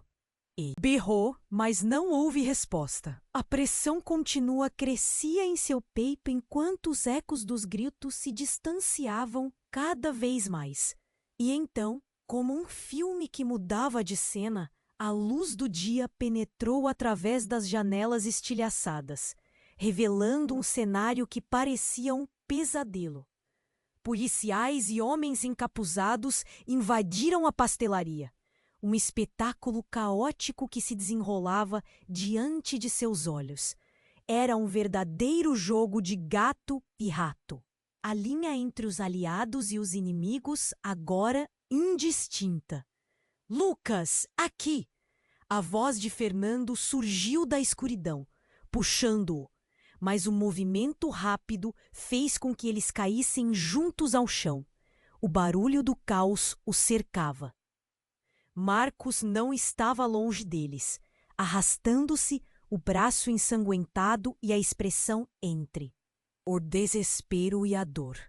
Ele berrou, mas não houve resposta. A pressão contínua crescia em seu peito enquanto os ecos dos gritos se distanciavam cada vez mais. E então, como um filme que mudava de cena, a luz do dia penetrou através das janelas estilhaçadas, revelando um cenário que parecia um pesadelo. Policiais e homens encapuzados invadiram a pastelaria. Um espetáculo caótico que se desenrolava diante de seus olhos. Era um verdadeiro jogo de gato e rato. A linha entre os aliados e os inimigos agora indistinta. Lucas, aqui! A voz de Fernando surgiu da escuridão, puxando-o, mas o movimento rápido fez com que eles caíssem juntos ao chão. O barulho do caos os cercava. Marcos não estava longe deles, arrastando-se, o braço ensanguentado e a expressão entre o desespero e a dor.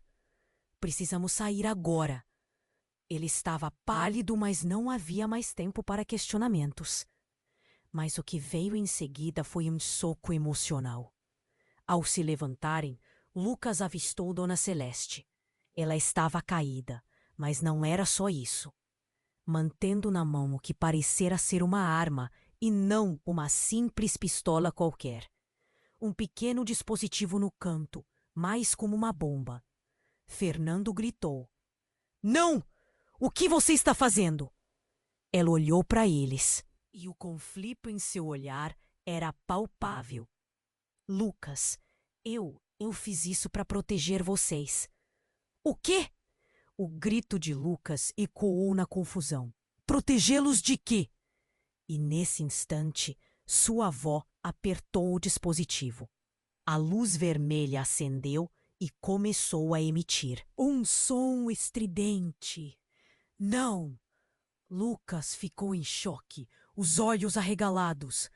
Precisamos sair agora. Ele estava pálido, mas não havia mais tempo para questionamentos. Mas o que veio em seguida foi um soco emocional. Ao se levantarem, Lucas avistou Dona Celeste. Ela estava caída, mas não era só isso. Mantendo na mão o que parecera ser uma arma e não uma simples pistola qualquer. Um pequeno dispositivo no canto, mais como uma bomba. Fernando gritou. Não! O que você está fazendo? Ela olhou para eles, e o conflito em seu olhar era palpável. Lucas, eu fiz isso para proteger vocês. O quê? O grito de Lucas ecoou na confusão. Protegê-los de quê? E nesse instante, sua avó apertou o dispositivo. A luz vermelha acendeu e começou a emitir um som estridente. Não! Lucas ficou em choque, os olhos arregalados.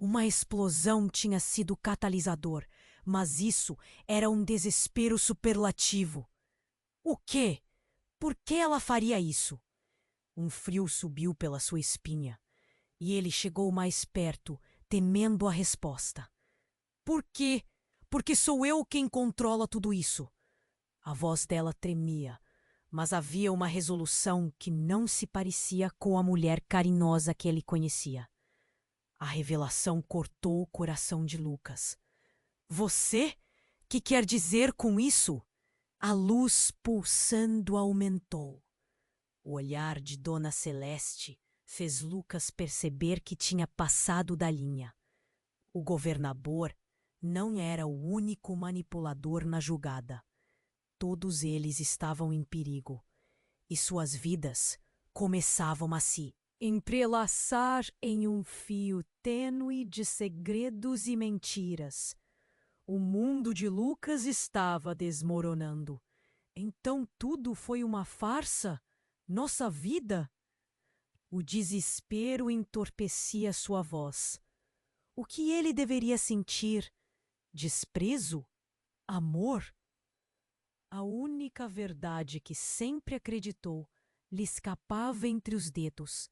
Uma explosão tinha sido catalisador, mas isso era um desespero superlativo. O quê? Por que ela faria isso? Um frio subiu pela sua espinha, e ele chegou mais perto, temendo a resposta. Por quê? Porque sou eu quem controla tudo isso. A voz dela tremia, mas havia uma resolução que não se parecia com a mulher carinhosa que ele conhecia. A revelação cortou o coração de Lucas. Você? Que quer dizer com isso? A luz pulsando aumentou. O olhar de Dona Celeste fez Lucas perceber que tinha passado da linha. O governador não era o único manipulador na jogada. Todos eles estavam em perigo, e suas vidas começavam a se entrelaçar em um fio tênue de segredos e mentiras. O mundo de Lucas estava desmoronando. Então tudo foi uma farsa? Nossa vida? O desespero entorpecia sua voz. O que ele deveria sentir? Desprezo? Amor? A única verdade que sempre acreditou lhe escapava entre os dedos,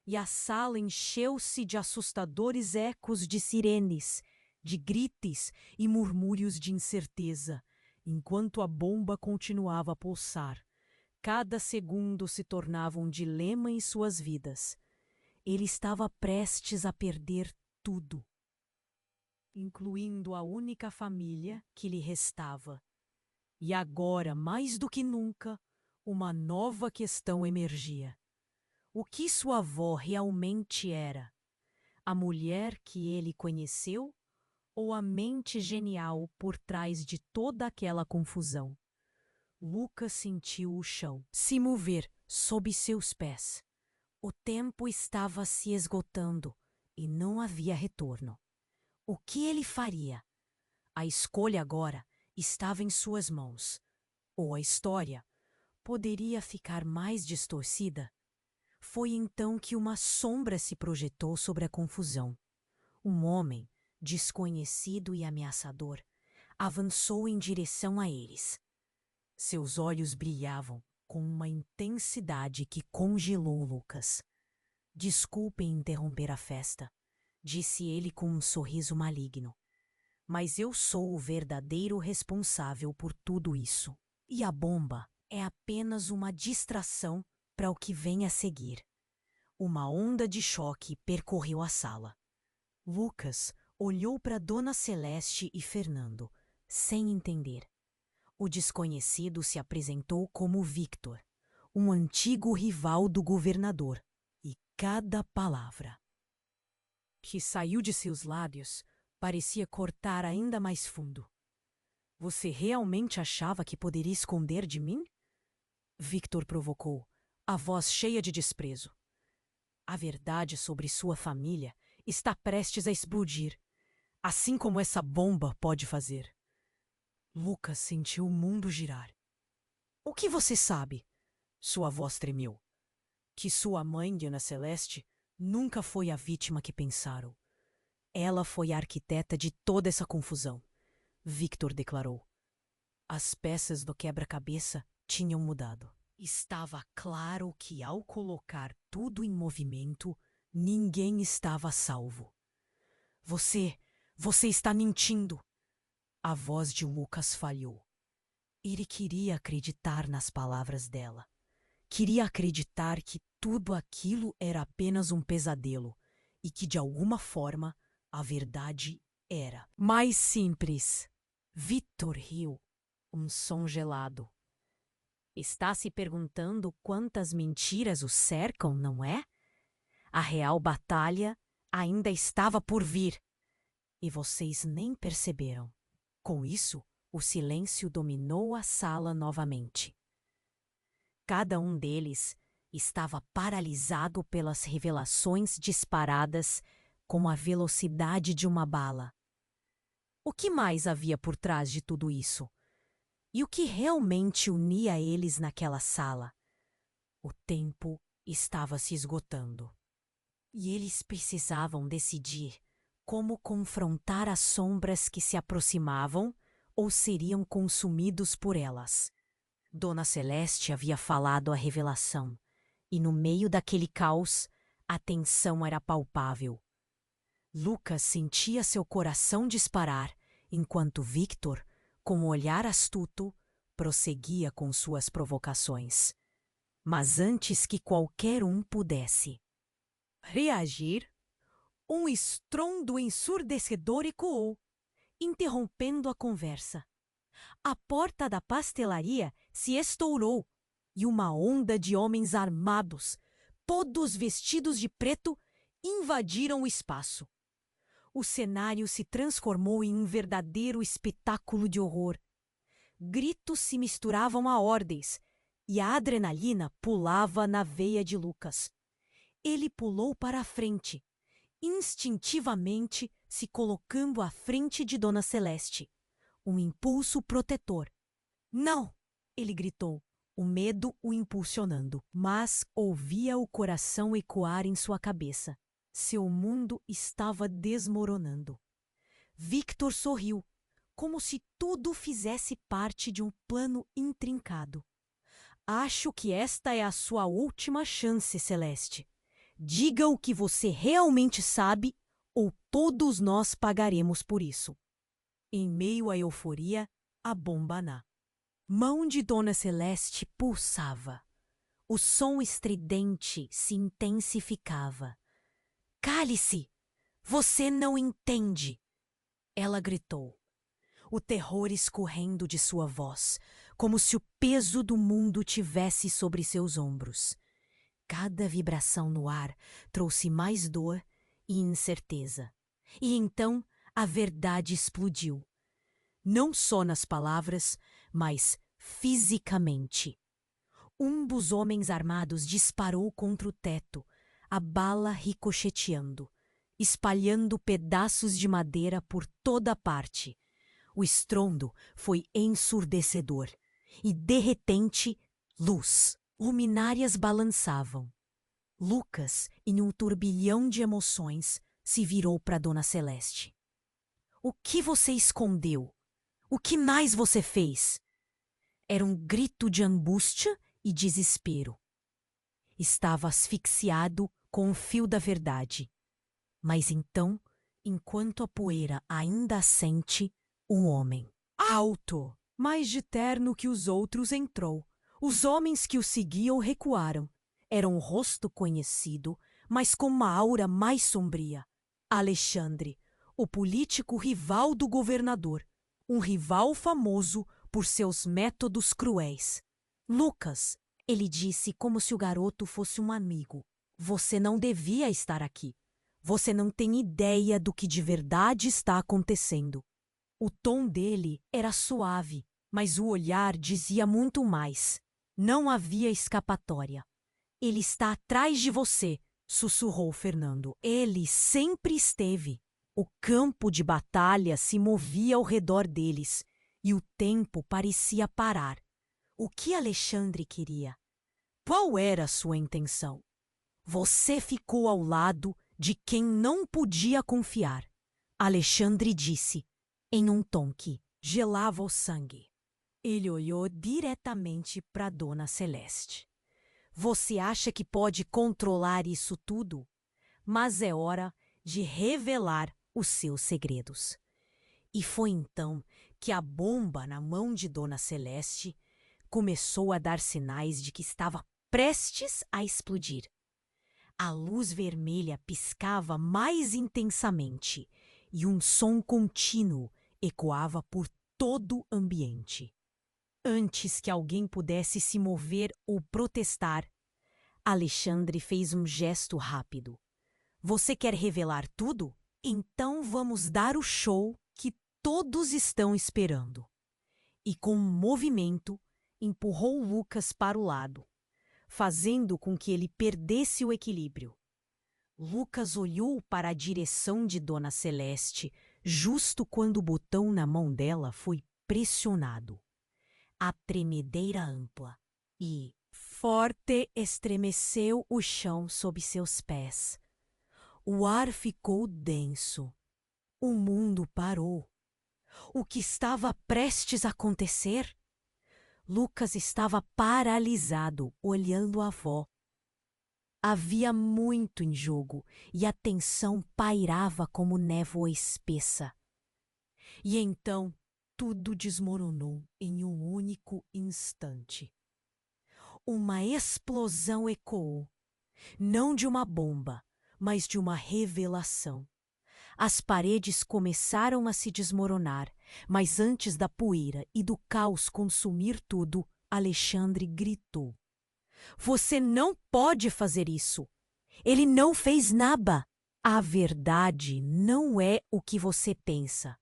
e a sala encheu-se de assustadores ecos de sirenes, de gritos e murmúrios de incerteza, enquanto a bomba continuava a pulsar. Cada segundo se tornava um dilema em suas vidas. Ele estava prestes a perder tudo, incluindo a única família que lhe restava. E agora, mais do que nunca, uma nova questão emergia. O que sua avó realmente era? A mulher que ele conheceu ou a mente genial por trás de toda aquela confusão? Lucas sentiu o chão se mover sob seus pés. O tempo estava se esgotando e não havia retorno. O que ele faria? A escolha agora estava em suas mãos. Ou a história poderia ficar mais distorcida? Foi então que uma sombra se projetou sobre a confusão. Um homem, desconhecido e ameaçador, avançou em direção a eles. Seus olhos brilhavam com uma intensidade que congelou Lucas. Desculpem interromper a festa, disse ele com um sorriso maligno. Mas eu sou o verdadeiro responsável por tudo isso. E a bomba é apenas uma distração para o que vem a seguir. Uma onda de choque percorreu a sala. Lucas olhou para Dona Celeste e Fernando, sem entender. O desconhecido se apresentou como Victor, um antigo rival do governador, e cada palavra que saiu de seus lábios parecia cortar ainda mais fundo. Você realmente achava que poderia esconder de mim? Victor provocou, a voz cheia de desprezo. A verdade sobre sua família está prestes a explodir, assim como essa bomba pode fazer. Lucas sentiu o mundo girar. O que você sabe? Sua voz tremeu. Que sua mãe, Dona Celeste, nunca foi a vítima que pensaram. Ela foi a arquiteta de toda essa confusão, Victor declarou. As peças do quebra-cabeça tinham mudado. Estava claro que, ao colocar tudo em movimento, ninguém estava salvo. Você está mentindo! A voz de Lucas falhou. Ele queria acreditar nas palavras dela. Queria acreditar que tudo aquilo era apenas um pesadelo e que, de alguma forma, a verdade era mais simples. Victor riu, um som gelado. Está se perguntando quantas mentiras o cercam, não é? A real batalha ainda estava por vir. E vocês nem perceberam. Com isso, o silêncio dominou a sala novamente. Cada um deles estava paralisado pelas revelações disparadas com a velocidade de uma bala. O que mais havia por trás de tudo isso? E o que realmente unia eles naquela sala? O tempo estava se esgotando. E eles precisavam decidir como confrontar as sombras que se aproximavam ou seriam consumidos por elas. Dona Celeste havia falado a revelação, e no meio daquele caos, a tensão era palpável. Lucas sentia seu coração disparar, enquanto Victor, com um olhar astuto, prosseguia com suas provocações. Mas antes que qualquer um pudesse reagir, um estrondo ensurdecedor ecoou, interrompendo a conversa. A porta da pastelaria se estourou e uma onda de homens armados, todos vestidos de preto, invadiram o espaço. O cenário se transformou em um verdadeiro espetáculo de horror. Gritos se misturavam a ordens e a adrenalina pulava na veia de Lucas. Ele pulou para a frente, instintivamente se colocando à frente de Dona Celeste. Um impulso protetor. Não! Ele gritou, o medo o impulsionando, mas ouvia o coração ecoar em sua cabeça. Seu mundo estava desmoronando. Victor sorriu, como se tudo fizesse parte de um plano intrincado. Acho que esta é a sua última chance, Celeste. Diga o que você realmente sabe, ou todos nós pagaremos por isso. Em meio à euforia, a bomba na mão de Dona Celeste pulsava. O som estridente se intensificava. Cale-se! Você não entende! Ela gritou, o terror escorrendo de sua voz, como se o peso do mundo tivesse sobre seus ombros. Cada vibração no ar trouxe mais dor e incerteza. E então a verdade explodiu. Não só nas palavras, mas fisicamente. Um dos homens armados disparou contra o teto, a bala ricocheteando, espalhando pedaços de madeira por toda parte. O estrondo foi ensurdecedor e, de repente, luz. Luminárias balançavam. Lucas, em um turbilhão de emoções, se virou para Dona Celeste. O que você escondeu? O que mais você fez? Era um grito de angústia e desespero. Estava asfixiado com o fio da verdade. Mas então, enquanto a poeira ainda assente, um homem, alto, mais de terno que os outros, entrou. Os homens que o seguiam recuaram. Era um rosto conhecido, mas com uma aura mais sombria. Alexandre, o político rival do governador. Um rival famoso por seus métodos cruéis. Lucas, ele disse como se o garoto fosse um amigo. Você não devia estar aqui. Você não tem ideia do que de verdade está acontecendo. O tom dele era suave, mas o olhar dizia muito mais. Não havia escapatória. Ele está atrás de você, sussurrou Fernando. Ele sempre esteve. O campo de batalha se movia ao redor deles e o tempo parecia parar. O que Alexandre queria? Qual era a sua intenção? Você ficou ao lado de quem não podia confiar. Alexandre disse, em um tom que gelava o sangue. Ele olhou diretamente para Dona Celeste. Você acha que pode controlar isso tudo? Mas é hora de revelar os seus segredos. E foi então que a bomba na mão de Dona Celeste começou a dar sinais de que estava prestes a explodir. A luz vermelha piscava mais intensamente e um som contínuo ecoava por todo o ambiente. Antes que alguém pudesse se mover ou protestar, Alexandre fez um gesto rápido. Você quer revelar tudo? Então vamos dar o show que todos estão esperando. E com um movimento, empurrou Lucas para o lado, fazendo com que ele perdesse o equilíbrio. Lucas olhou para a direção de Dona Celeste justo quando o botão na mão dela foi pressionado. A tremedeira ampla e forte estremeceu o chão sob seus pés. O ar ficou denso. O mundo parou. O que estava prestes a acontecer? Lucas estava paralisado, olhando a avó. Havia muito em jogo e a tensão pairava como névoa espessa. E então tudo desmoronou em um único instante. Uma explosão ecoou, não de uma bomba, mas de uma revelação. As paredes começaram a se desmoronar, mas antes da poeira e do caos consumir tudo, Alexandre gritou. Você não pode fazer isso. Ele não fez nada. A verdade não é o que você pensa.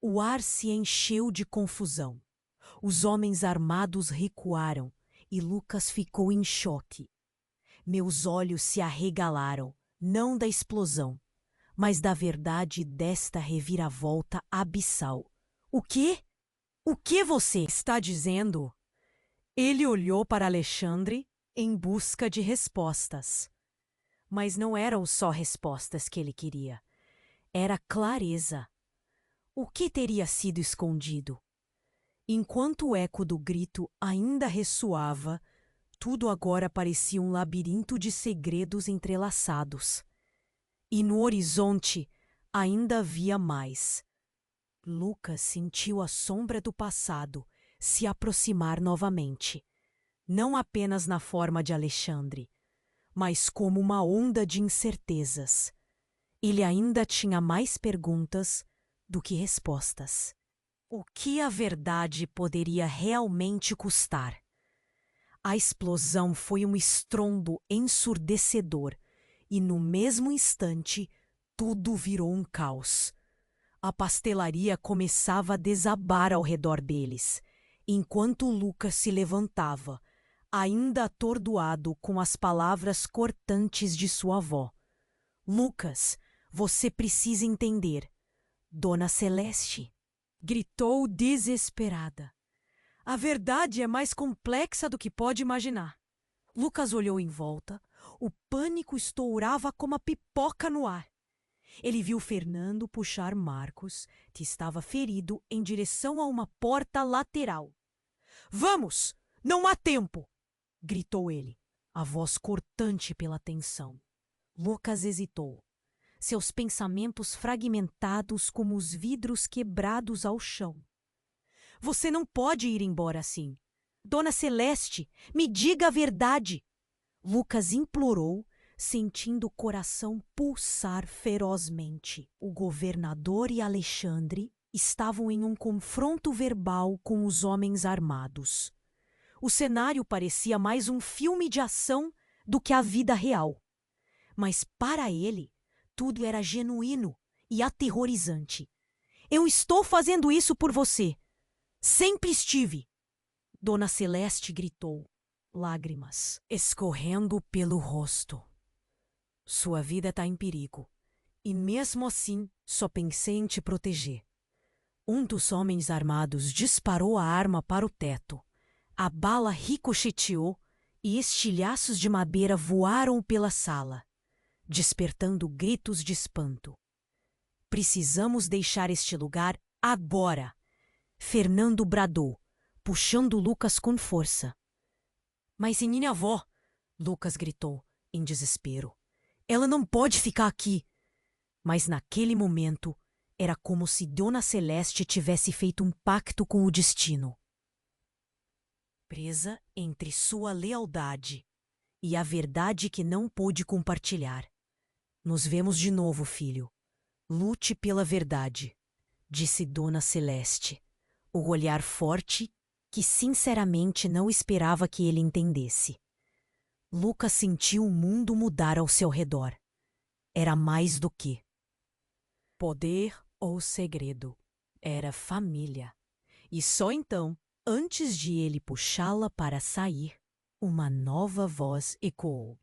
O ar se encheu de confusão. Os homens armados recuaram e Lucas ficou em choque. Meus olhos se arregalaram, não da explosão, mas da verdade desta reviravolta abissal. O quê? O que você está dizendo? Ele olhou para Alexandre em busca de respostas. Mas não eram só respostas que ele queria. Era clareza. O que teria sido escondido? Enquanto o eco do grito ainda ressoava, tudo agora parecia um labirinto de segredos entrelaçados. E no horizonte ainda havia mais. Lucas sentiu a sombra do passado se aproximar novamente, não apenas na forma de Alexandre, mas como uma onda de incertezas. Ele ainda tinha mais perguntas do que respostas. O que a verdade poderia realmente custar? A explosão foi um estrondo ensurdecedor e, no mesmo instante, tudo virou um caos. A pastelaria começava a desabar ao redor deles, enquanto Lucas se levantava, ainda atordoado com as palavras cortantes de sua avó. Lucas, você precisa entender. Dona Celeste, gritou desesperada. A verdade é mais complexa do que pode imaginar. Lucas olhou em volta. O pânico estourava como a pipoca no ar. Ele viu Fernando puxar Marcos, que estava ferido, em direção a uma porta lateral. Vamos! Não há tempo! Gritou ele, a voz cortante pela tensão. Lucas hesitou. Seus pensamentos fragmentados como os vidros quebrados ao chão. Você não pode ir embora assim. Dona Celeste, me diga a verdade! Lucas implorou, sentindo o coração pulsar ferozmente. O governador e Alexandre estavam em um confronto verbal com os homens armados. O cenário parecia mais um filme de ação do que a vida real. Mas para ele, tudo era genuíno e aterrorizante. Eu estou fazendo isso por você. Sempre estive. Dona Celeste gritou, lágrimas escorrendo pelo rosto. Sua vida está em perigo. E mesmo assim, só pensei em te proteger. Um dos homens armados disparou a arma para o teto. A bala ricocheteou e estilhaços de madeira voaram pela sala, despertando gritos de espanto. Precisamos deixar este lugar agora! Fernando bradou, puxando Lucas com força. Mas e minha avó? Lucas gritou, em desespero. Ela não pode ficar aqui. Mas naquele momento, era como se Dona Celeste tivesse feito um pacto com o destino. Presa entre sua lealdade e a verdade que não pôde compartilhar. Nos vemos de novo, filho. Lute pela verdade, disse Dona Celeste, o olhar forte que sinceramente não esperava que ele entendesse. Lucas sentiu o mundo mudar ao seu redor. Era mais do que poder ou segredo. Era família. E só então, antes de ele puxá-la para sair, uma nova voz ecoou.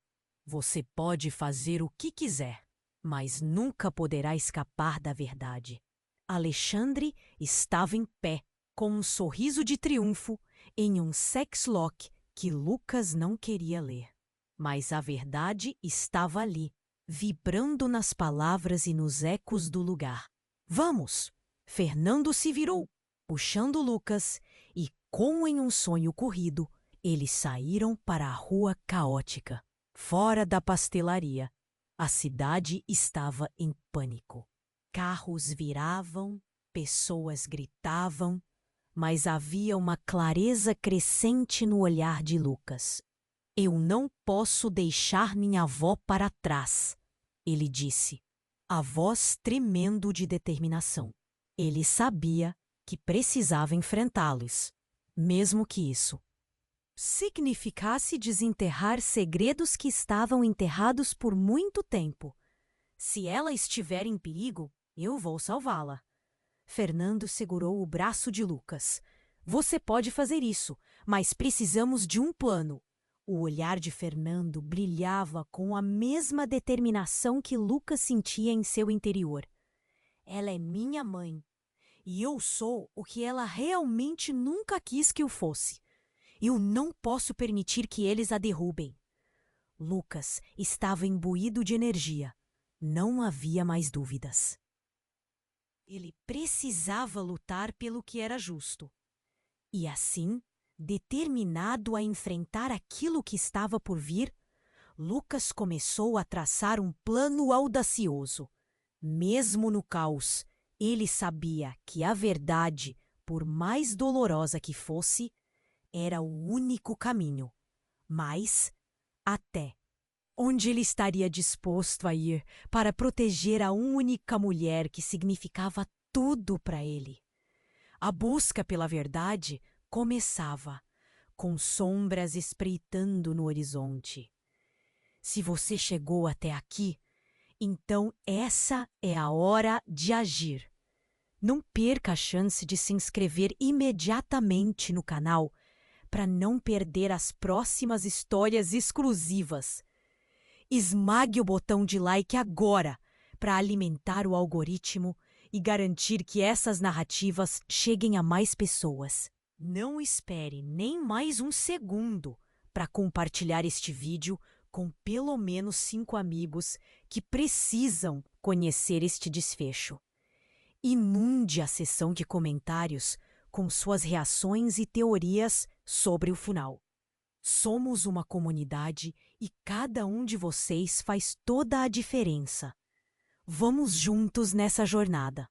Você pode fazer o que quiser, mas nunca poderá escapar da verdade. Alexandre estava em pé, com um sorriso de triunfo, em um sex lock que Lucas não queria ler. Mas a verdade estava ali, vibrando nas palavras e nos ecos do lugar. Vamos! Fernando se virou, puxando Lucas, e, como em um sonho corrido, eles saíram para a rua caótica. Fora da pastelaria, a cidade estava em pânico. Carros viravam, pessoas gritavam, mas havia uma clareza crescente no olhar de Lucas. Eu não posso deixar minha avó para trás, ele disse, a voz tremendo de determinação. Ele sabia que precisava enfrentá-los, mesmo que isso significasse desenterrar segredos que estavam enterrados por muito tempo. Se ela estiver em perigo, eu vou salvá-la. Fernando segurou o braço de Lucas. Você pode fazer isso, mas precisamos de um plano. O olhar de Fernando brilhava com a mesma determinação que Lucas sentia em seu interior. Ela é minha mãe, e eu sou o que ela realmente nunca quis que eu fosse. Eu não posso permitir que eles a derrubem. Lucas estava imbuído de energia. Não havia mais dúvidas. Ele precisava lutar pelo que era justo. E assim, determinado a enfrentar aquilo que estava por vir, Lucas começou a traçar um plano audacioso. Mesmo no caos, ele sabia que a verdade, por mais dolorosa que fosse, era o único caminho. Mas, até onde ele estaria disposto a ir para proteger a única mulher que significava tudo para ele? A busca pela verdade começava, com sombras espreitando no horizonte. Se você chegou até aqui, então essa é a hora de agir. Não perca a chance de se inscrever imediatamente no canal para não perder as próximas histórias exclusivas. Esmague o botão de like agora para alimentar o algoritmo e garantir que essas narrativas cheguem a mais pessoas. Não espere nem mais um segundo para compartilhar este vídeo com pelo menos 5 amigos que precisam conhecer este desfecho. Inunde a seção de comentários com suas reações e teorias sobre o final. Somos uma comunidade e cada um de vocês faz toda a diferença. Vamos juntos nessa jornada.